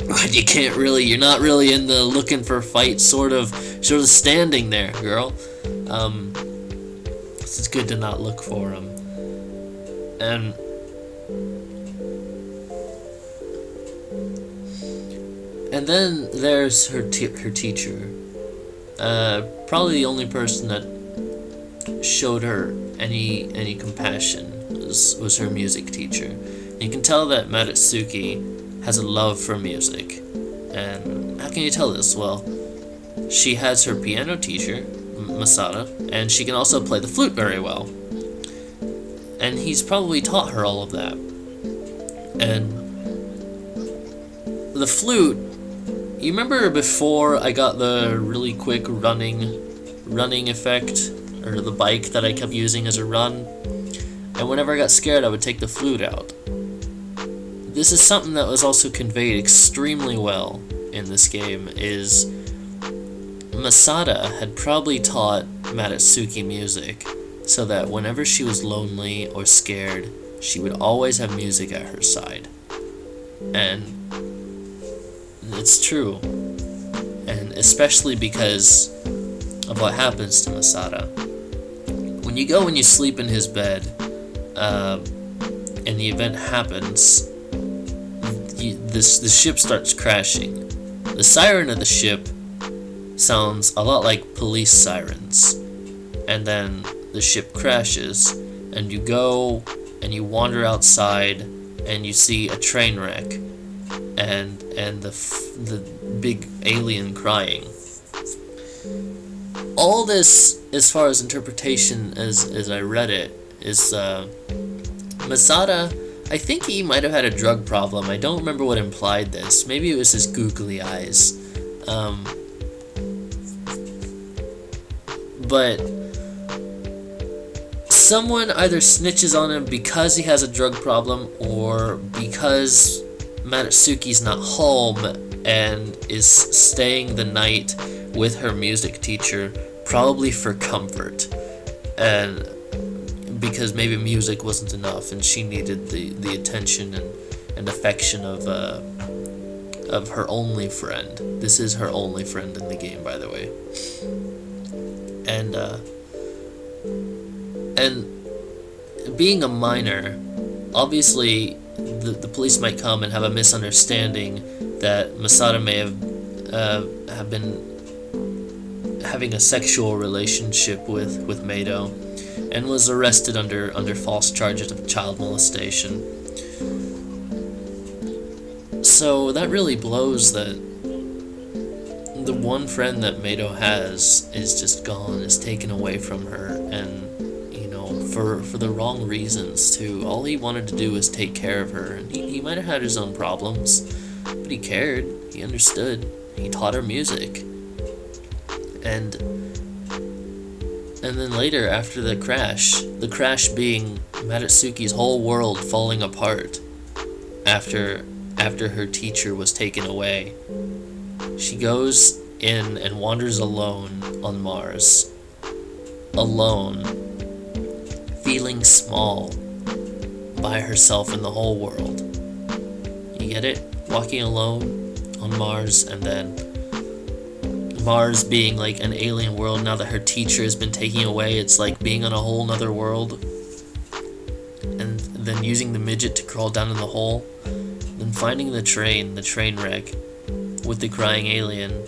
But you're not really in the looking for a fight sort of standing there, girl. It's good to not look for them. And then there's her teacher. Probably the only person that showed her any compassion was her music teacher. And you can tell that Matsuki has a love for music. And how can you tell this? Well, she has her piano teacher, Masada, and she can also play the flute very well. And he's probably taught her all of that. And the flute, you remember before I got the really quick running effect, or the bike that I kept using as a run? And whenever I got scared, I would take the flute out. This is something that was also conveyed extremely well in this game, is Masada had probably taught Madatsuki music, so that whenever she was lonely or scared, she would always have music at her side. And it's true. And especially because of what happens to Masada. When you go and you sleep in his bed, and the event happens, the ship starts crashing. The siren of the ship sounds a lot like police sirens. And then the ship crashes, and you go and you wander outside, and you see a train wreck, and the big alien crying. All this, as far as interpretation as I read it, is Masada, I think he might have had a drug problem. I don't remember what implied this. Maybe it was his googly eyes. But someone either snitches on him because he has a drug problem, or because Madatsuki's not home and is staying the night with her music teacher, probably for comfort, and because maybe music wasn't enough and she needed the attention and affection of her only friend. This is her only friend in the game, by the way. And being a minor, obviously the police might come and have a misunderstanding that Masada may have been having a sexual relationship with Mado, and was arrested under false charges of child molestation. So that really blows that the one friend that Mado has is just gone, is taken away from her, and for the wrong reasons too. All he wanted to do was take care of her, and he might have had his own problems, but he cared, he understood, he taught her music. And then later, after the crash being Madatsuki's whole world falling apart after her teacher was taken away, she goes in and wanders alone on Mars. Alone. Feeling small by herself in the whole world. You get it? Walking alone on Mars, and then Mars being like an alien world. Now that her teacher has been taken away, it's like being on a whole nother world. And then using the midget to crawl down in the hole. Then finding the train wreck with the crying alien.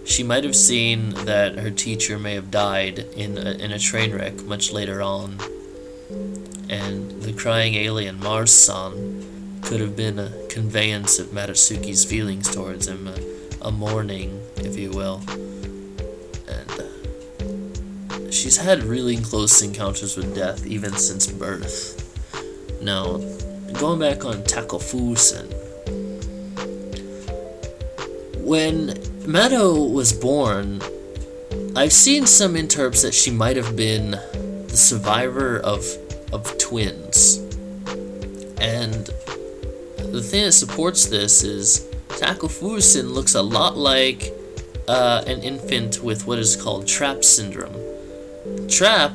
She might have seen that her teacher may have died in a train wreck much later on. And the crying alien, Mars-san, could have been a conveyance of Madatsuki's feelings towards him, a mourning, if you will. And she's had really close encounters with death even since birth. Now, going back on Takofusen, when Mado was born, I've seen some interps that she might have been the survivor of twins. And the thing that supports this is Takofusen looks a lot like an infant with what is called TRAP syndrome. TRAP,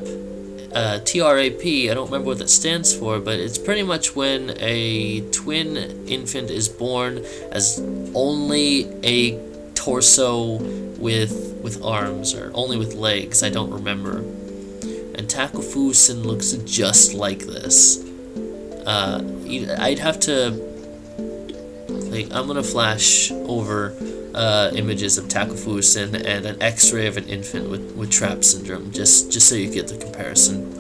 T-R-A-P, I don't remember what that stands for, but it's pretty much when a twin infant is born as only a torso with arms, or only with legs, I don't remember. And Takofusen looks just like this. I'd have to, I'm gonna flash over images of Takofusen and an X-ray of an infant with TRAP syndrome, just so you get the comparison.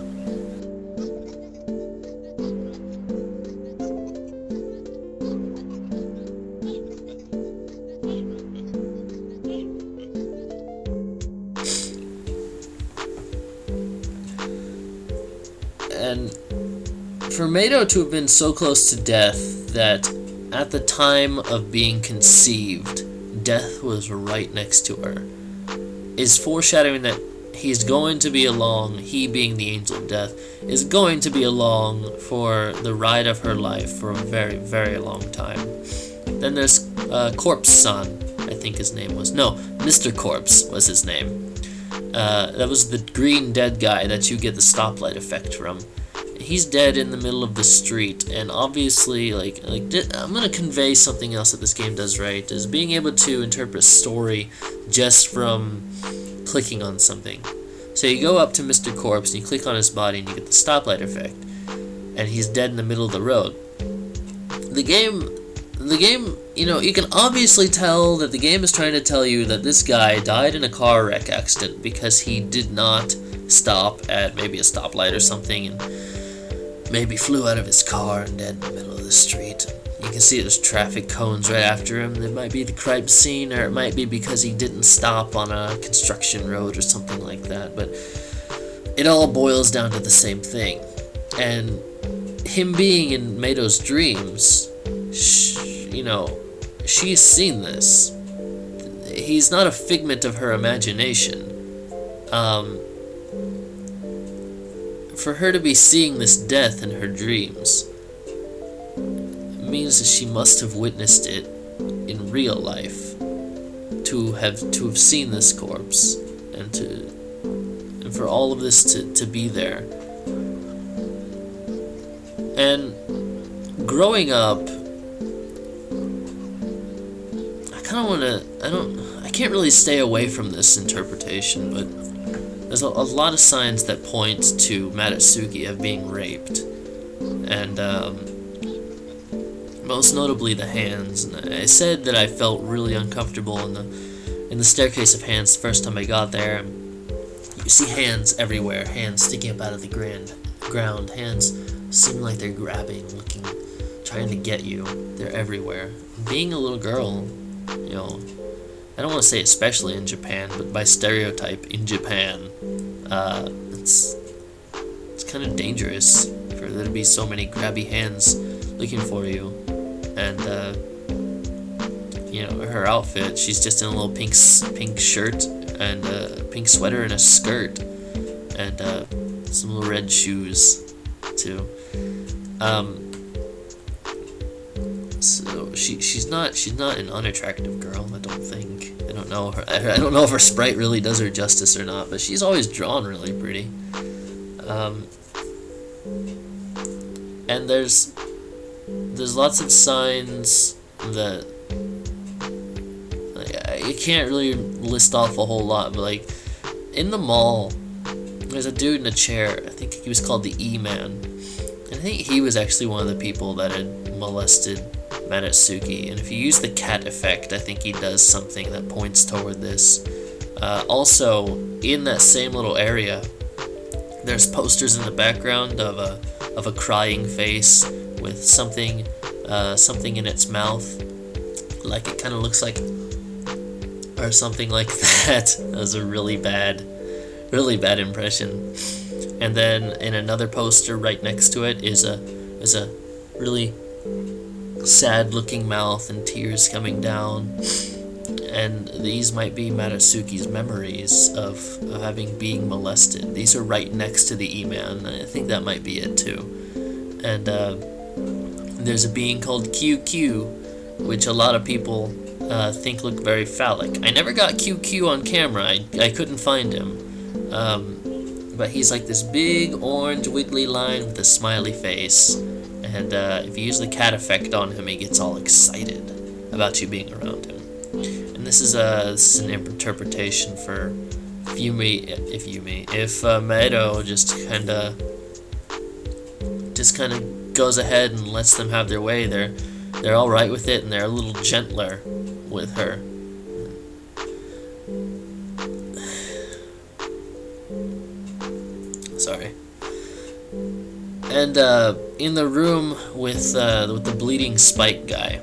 And for Mado to have been so close to death that at the time of being conceived, death was right next to her, is foreshadowing that he's going to be along, he being the angel of death, is going to be along for the ride of her life for a very, very long time. Then there's Corpse Son, I think his name was. No, Mr. Corpse was his name. That was the green dead guy that you get the stoplight effect from. He's dead in the middle of the street, and obviously, I'm gonna convey something else that this game does right, is being able to interpret story just from clicking on something. So you go up to Mr. Corpse and you click on his body and you get the stoplight effect, and he's dead in the middle of the road. The game, you can obviously tell that the game is trying to tell you that this guy died in a car wreck accident because he did not stop at maybe a stoplight or something, and maybe flew out of his car and dead in the middle of the street. You can see there's traffic cones right after him. It might be the crime scene, or it might be because he didn't stop on a construction road or something like that, but it all boils down to the same thing. And him being in Mado's dreams, she's seen this. He's not a figment of her imagination. For her to be seeing this death in her dreams means that she must have witnessed it in real life, to have seen this corpse, and for all of this to be there. And growing up, I can't really stay away from this interpretation, but there's a lot of signs that point to Madatsuki of being raped, and most notably the hands. And I said that I felt really uncomfortable in the staircase of hands the first time I got there. You see hands everywhere, hands sticking up out of the ground, hands seem like they're grabbing, looking, trying to get you. They're everywhere. Being a little girl, I don't want to say especially in Japan, but by stereotype in Japan, it's kind of dangerous for there to be so many grabby hands looking for you. And her outfit, she's just in a little pink shirt and a pink sweater and a skirt and some little red shoes too. So she's not an unattractive girl, I don't think. I don't know if her sprite really does her justice or not, but she's always drawn really pretty. And there's lots of signs that you can't really list off a whole lot, but in the mall, there's a dude in a chair. I think he was called the E-Man, and I think he was actually one of the people that had molested Madatsuki. And if you use the cat effect, I think he does something that points toward this. Also, in that same little area, there's posters in the background of a crying face with something in its mouth, like it kind of looks like, or something like that. That was a really bad impression. And then in another poster right next to it is a really sad looking mouth and tears coming down, and these might be Madatsuki's memories of being molested. These are right next to the E-Man. I think that might be it too. And there's a being called QQ, which a lot of people think look very phallic. I never got QQ on camera. I couldn't find him, but he's like this big orange wiggly line with a smiley face. And if you use the cat effect on him, he gets all excited about you being around him. And this is an interpretation for if Mado just kind of goes ahead and lets them have their way, they're all right with it, and they're a little gentler with her. Sorry. And in the room with the bleeding spike guy,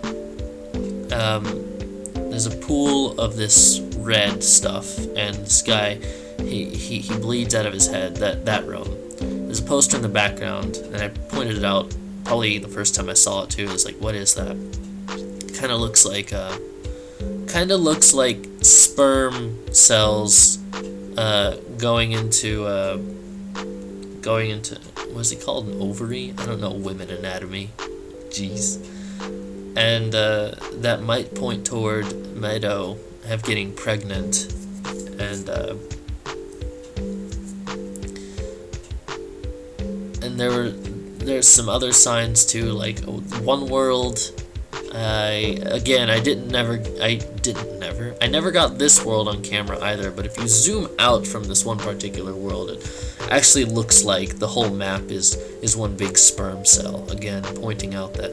there's a pool of this red stuff, and this guy, he bleeds out of his head. That room. there's a poster in the background, and I pointed it out probably the first time I saw it too. It's like, what is that? Kind of looks like sperm cells going into what's it called, an ovary? I don't know women anatomy. Jeez. And that might point toward Meadow getting pregnant, and there's some other signs too, like one world. I never got this world on camera either, but if you zoom out from this one particular world, it actually looks like the whole map is one big sperm cell, again pointing out that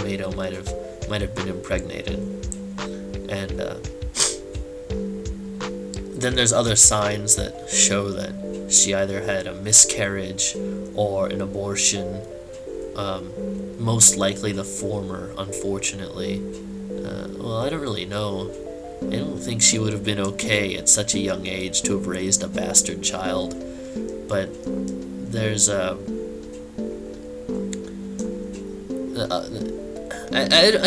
Meadow might have been impregnated. And then there's other signs that show that she either had a miscarriage or an abortion. Most likely the former, unfortunately. Well, I don't really know. I don't think she would have been okay at such a young age to have raised a bastard child. But there's I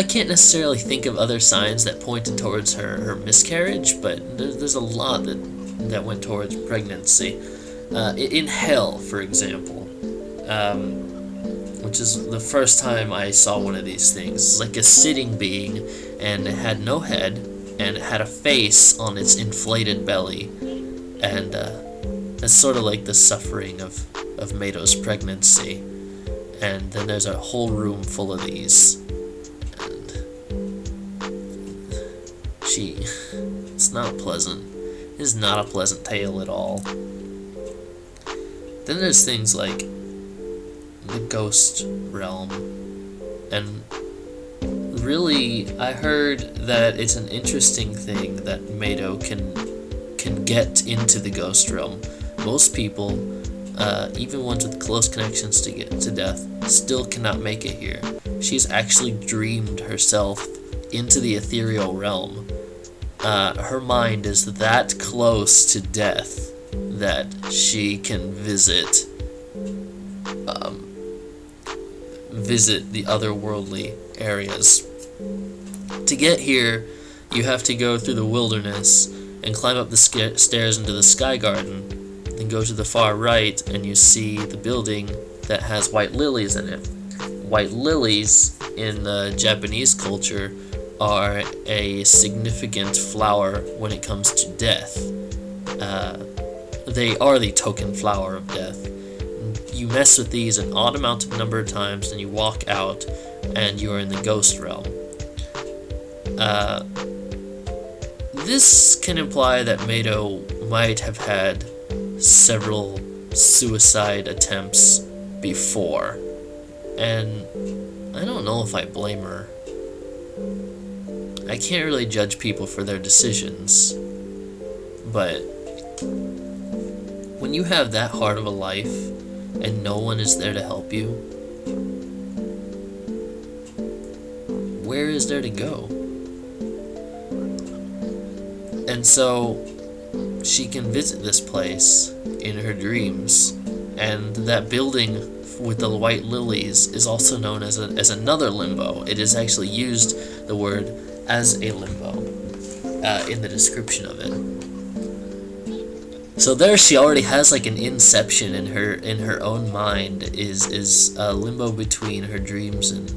can't necessarily think of other signs that pointed towards her miscarriage, but there's a lot that went towards pregnancy. In Hell, for example, which is the first time I saw one of these things. It's like a sitting being, and it had no head, and it had a face on its inflated belly, and that's sort of like the suffering of Meidou's pregnancy. And then there's a whole room full of these, and it's not pleasant. It's not a pleasant tale at all. Then there's things like the ghost realm, and really I heard that it's an interesting thing that Meidou can get into the ghost realm. Most people, even ones with close connections to death, still cannot make it here. She's actually dreamed herself into the ethereal realm. Her mind is that close to death that she can visit the otherworldly areas. To get here, you have to go through the wilderness and climb up the stairs into the Sky Garden, then go to the far right and you see the building that has white lilies in it. White lilies in Japanese culture are a significant flower when it comes to death. They are the token flower of death. You mess with these an odd amount of number of times, and you walk out, and you are in the ghost realm. This can imply that Meidou might have had several suicide attempts before, and I don't know if I blame her. I can't really judge people for their decisions, but when you have that hard of a life and no one is there to help you, where is there to go? And so she can visit this place in her dreams, and that building with the white lilies is also known as another limbo. It is actually used, the word, as a limbo in the description of it. So there she already has like an inception in her own mind, is a limbo between her dreams and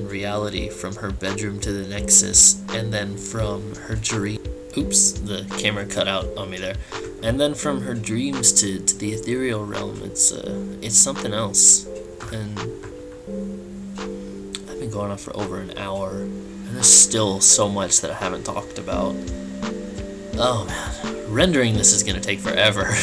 reality, from her bedroom to the Nexus, and then from her dream. Oops, the camera cut out on me there. And then from her dreams to the ethereal realm, it's something else. And I've been going on for over an hour, and there's still so much that I haven't talked about. Oh man, rendering this is gonna take forever.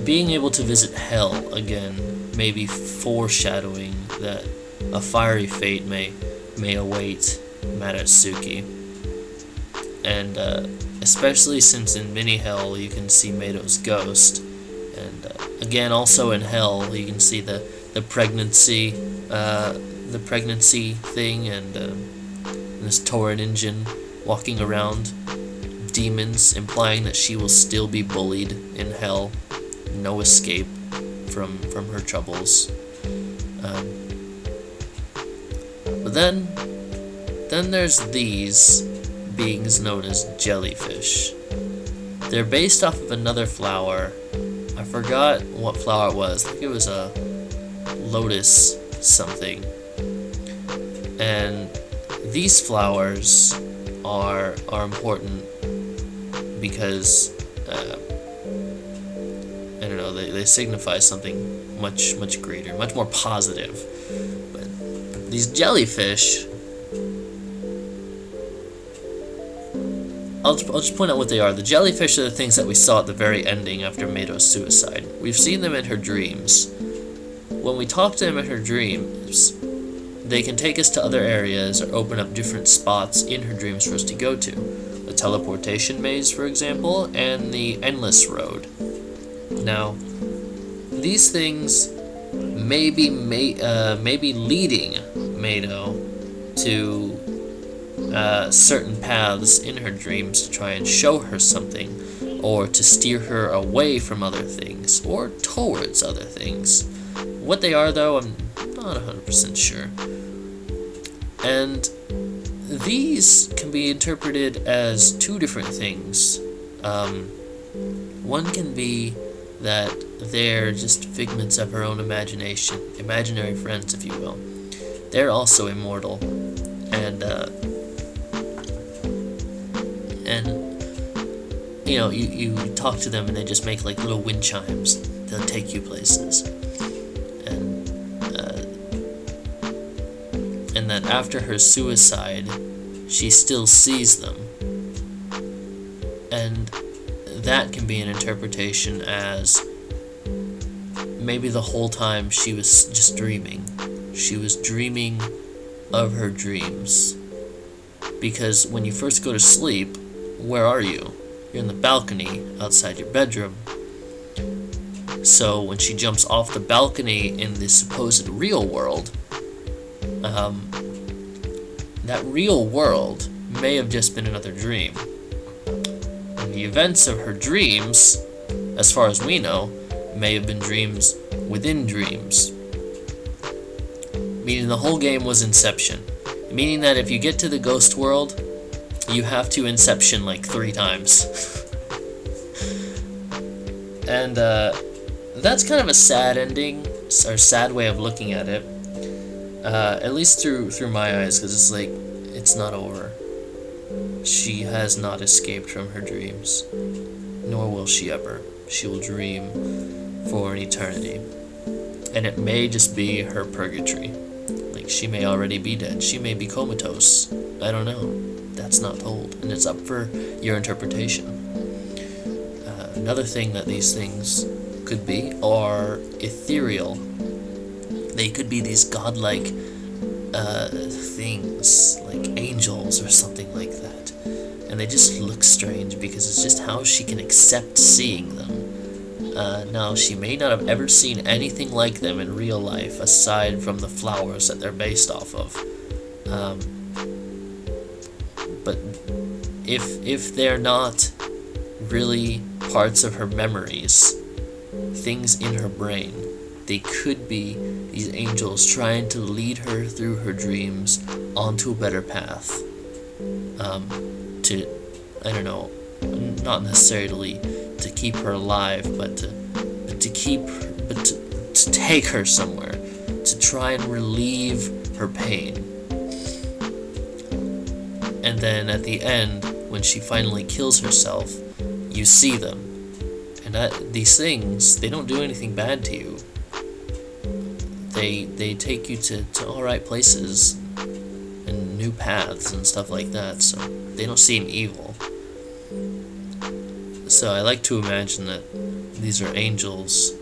Being able to visit Hell again, maybe foreshadowing that a fiery fate may await Madatsuki. And especially since in Mini Hell you can see Meidou's ghost, and again also in Hell you can see the pregnancy thing, and this Tauren engine walking around, demons, implying that she will still be bullied in hell, no escape from her troubles. But then there's these beings known as jellyfish. They're based off of another flower. I forgot what flower it was. I think it was a lotus something. And these flowers are important because I don't know, they signify something much greater, much more positive. But these jellyfish, I'll just point out what they are. The jellyfish are the things that we saw at the very ending after Meido's suicide. We've seen them in her dreams. When we talk to them in her dreams, they can take us to other areas or open up different spots in her dreams for us to go to. The teleportation maze, for example, and the endless road. Now, these things may be leading Meido to certain paths in her dreams to try and show her something, or to steer her away from other things, or towards other things. What they are, though, I'm not 100% sure. And these can be interpreted as two different things. One can be that they're just figments of her own imagination, imaginary friends, if you will. They're also immortal, and you know, you talk to them and they just make like little wind chimes. They'll take you places, and that after her suicide, she still sees them, and that can be an interpretation as maybe the whole time she was just dreaming. She was dreaming of her dreams. Because when you first go to sleep, where are you? You're in the balcony outside your bedroom. So when she jumps off the balcony in the supposed real world, that real world may have just been another dream. And the events of her dreams, as far as we know, may have been dreams within dreams. Meaning the whole game was Inception. Meaning that if you get to the ghost world, you have to Inception like 3 times. And that's kind of a sad ending, or sad way of looking at it. At least through my eyes, because it's like, it's not over. She has not escaped from her dreams, nor will she ever. She will dream for an eternity. And it may just be her purgatory. Like, she may already be dead. She may be comatose. I don't know. That's not told, and it's up for your interpretation. Another thing that these things could be are ethereal. They could be these godlike things, like angels or something like that. And they just look strange because it's just how she can accept seeing them. Now, she may not have ever seen anything like them in real life aside from the flowers that they're based off of. But if they're not really parts of her memories, things in her brain, they could be these angels trying to lead her through her dreams onto a better path. To, I don't know, not necessarily to keep her alive, but to take her somewhere, to try and relieve her pain. And then at the end, when she finally kills herself, you see them. And these things, they don't do anything bad to you. They take you to alright places and new paths and stuff like that, so they don't seem evil. So I like to imagine that these are angels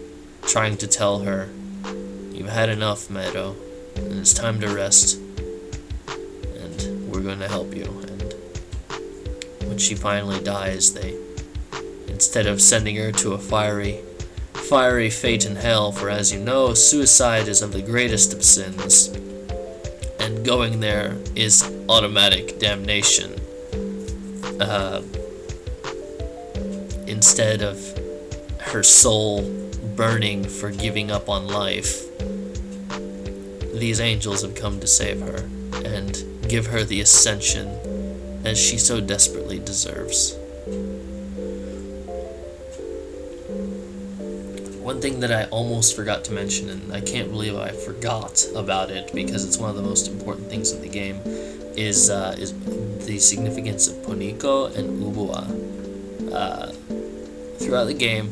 trying to tell her, you've had enough, Meido, and it's time to rest, and we're going to help you. And when she finally dies, they, instead of sending her to a fiery fate in hell, for as you know, suicide is of the greatest of sins, and going there is automatic damnation. Instead of her soul burning for giving up on life, these angels have come to save her and give her the ascension as she so desperately deserves. One thing that I almost forgot to mention, and I can't believe I forgot about it because it's one of the most important things of the game, is the significance of Poniko and Ubua. Throughout the game,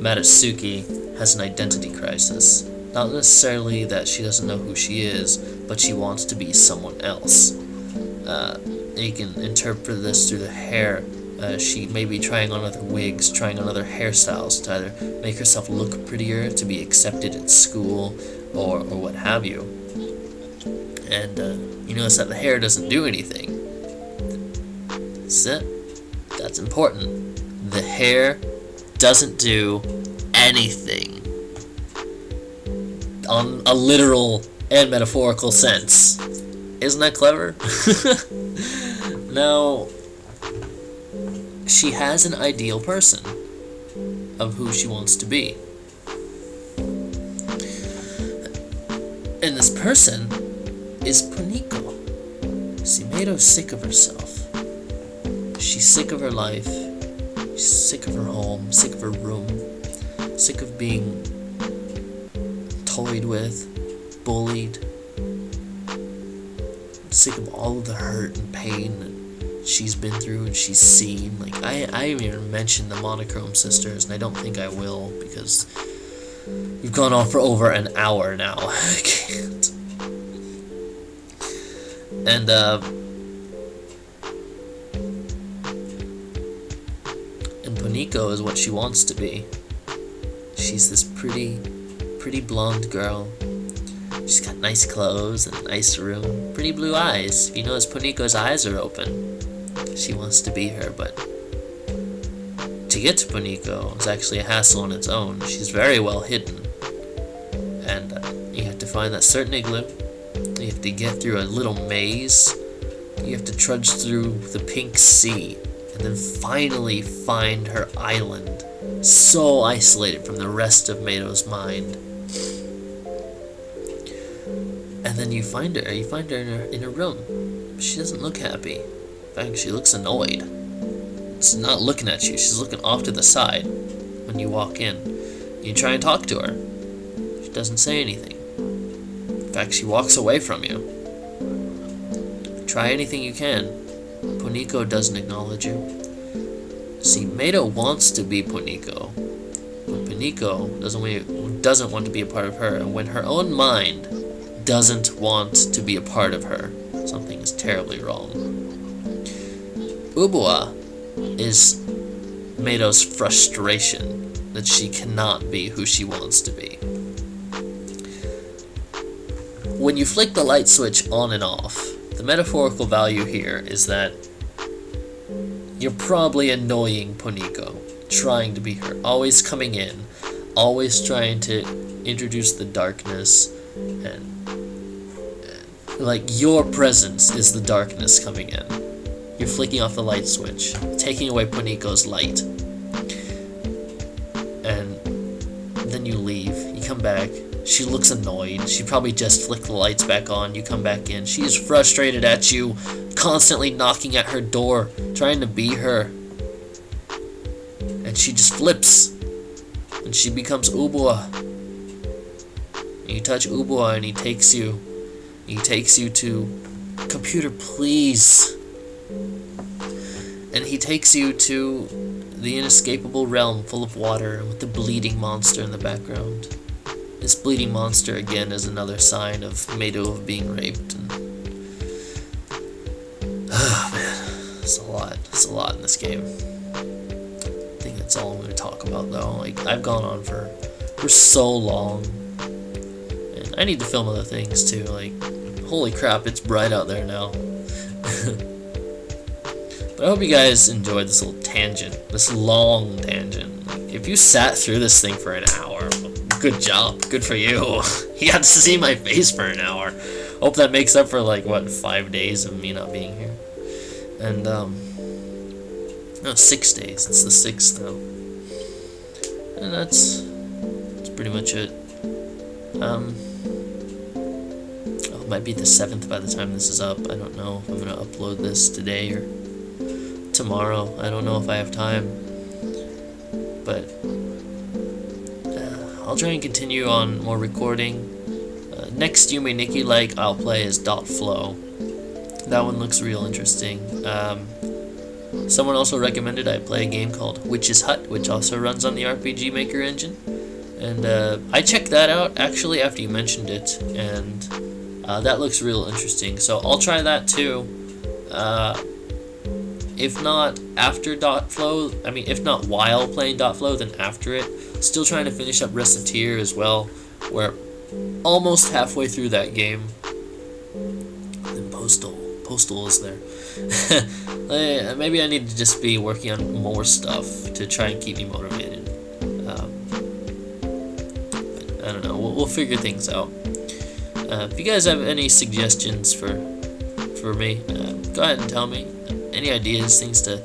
Matsuki has an identity crisis. Not necessarily that she doesn't know who she is, but she wants to be someone else. You can interpret this through the hair. She may be trying on other wigs, trying on other hairstyles to either make herself look prettier, to be accepted at school, or what have you. And you notice that the hair doesn't do anything. That's it. That's important. The hair doesn't do anything. On a literal and metaphorical sense. Isn't that clever? Now, she has an ideal person of who she wants to be. And this person is Poniko. See, Mado's sick of herself. She's sick of her life. She's sick of her home, sick of her room, sick of being toyed with, bullied, sick of all of the hurt and pain that she's been through and she's seen. Like, I haven't even mentioned the Monochrome sisters, and I don't think I will because we've gone on for over an hour now. I can't. And Poniko is what she wants to be. She's this pretty blonde girl. She's got nice clothes and a nice room, pretty blue eyes. If you notice, Poniko's eyes are open. She wants to be her, but to get to Poniko is actually a hassle on its own. She's very well hidden, and you have to find that certain igloo. You have to get through a little maze. You have to trudge through the pink sea, and then finally find her island, so isolated from the rest of Mado's mind. And then you find her in her room. She doesn't look happy. In fact, she looks annoyed. She's not looking at you. She's looking off to the side when you walk in. You try and talk to her. She doesn't say anything. In fact, she walks away from you. Try anything you can. Poniko doesn't acknowledge you. See, Mado wants to be Poniko, but Poniko doesn't want to be a part of her, and when her own mind doesn't want to be a part of her, something is terribly wrong. Ubua is Mado's frustration that she cannot be who she wants to be. When you flick the light switch on and off, the metaphorical value here is that you're probably annoying Poniko, trying to be her, always coming in, always trying to introduce the darkness, and like your presence is the darkness coming in. You're flicking off the light switch, taking away Poniko's light, and then you leave. You come back. She looks annoyed. She probably just flicked the lights back on. You come back in. She is frustrated at you, constantly knocking at her door, trying to be her. And she just flips. And she becomes Ubua. And you touch Ubua and he takes you. He takes you to, computer, please. And he takes you to the inescapable realm full of water with the bleeding monster in the background. This bleeding monster, again, is another sign of Mado of being raped. And oh, man. It's a lot. It's a lot in this game. I think that's all I'm going to talk about, though. Like, I've gone on for so long. And I need to film other things, too. Like, holy crap, it's bright out there now. But I hope you guys enjoyed this little tangent. This long tangent. Like, if you sat through this thing for an hour, good job. Good for you. You got to see my face for an hour. Hope that makes up for like what 5 days of me not being here. And no, 6 days. It's the 6th now. And that's pretty much it. Oh, it might be the 7th by the time this is up. I don't know if I'm gonna upload this today or tomorrow. I don't know if I have time, but I'll try and continue on more recording. Next Yume Nikki like I'll play is .flow. That one looks real interesting. Someone also recommended I play a game called Witch's Hut, which also runs on the RPG Maker engine. And I checked that out actually after you mentioned it, and that looks real interesting. So I'll try that too. If not after .flow, I mean, if not while playing .flow, then after it. Still trying to finish up Reciteer as well. We're almost halfway through that game. And Postal is there. Maybe I need to just be working on more stuff to try and keep me motivated. But I don't know. We'll figure things out. If you guys have any suggestions for me, go ahead and tell me. Any ideas, things to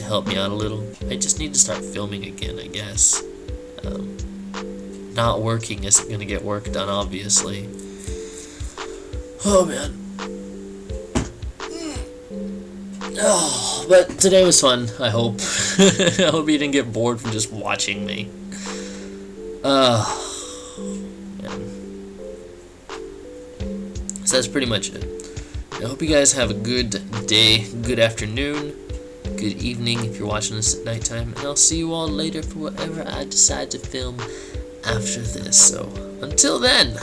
help me out a little. I just need to start filming again, I guess. Not working isn't gonna get work done, obviously. Oh man. Oh, but today was fun, I hope. I hope you didn't get bored from just watching me. Man. So that's pretty much it. I hope you guys have a good day, good afternoon, good evening if you're watching this at nighttime, and I'll see you all later for whatever I decide to film after this. So, until then,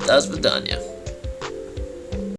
das Vidania.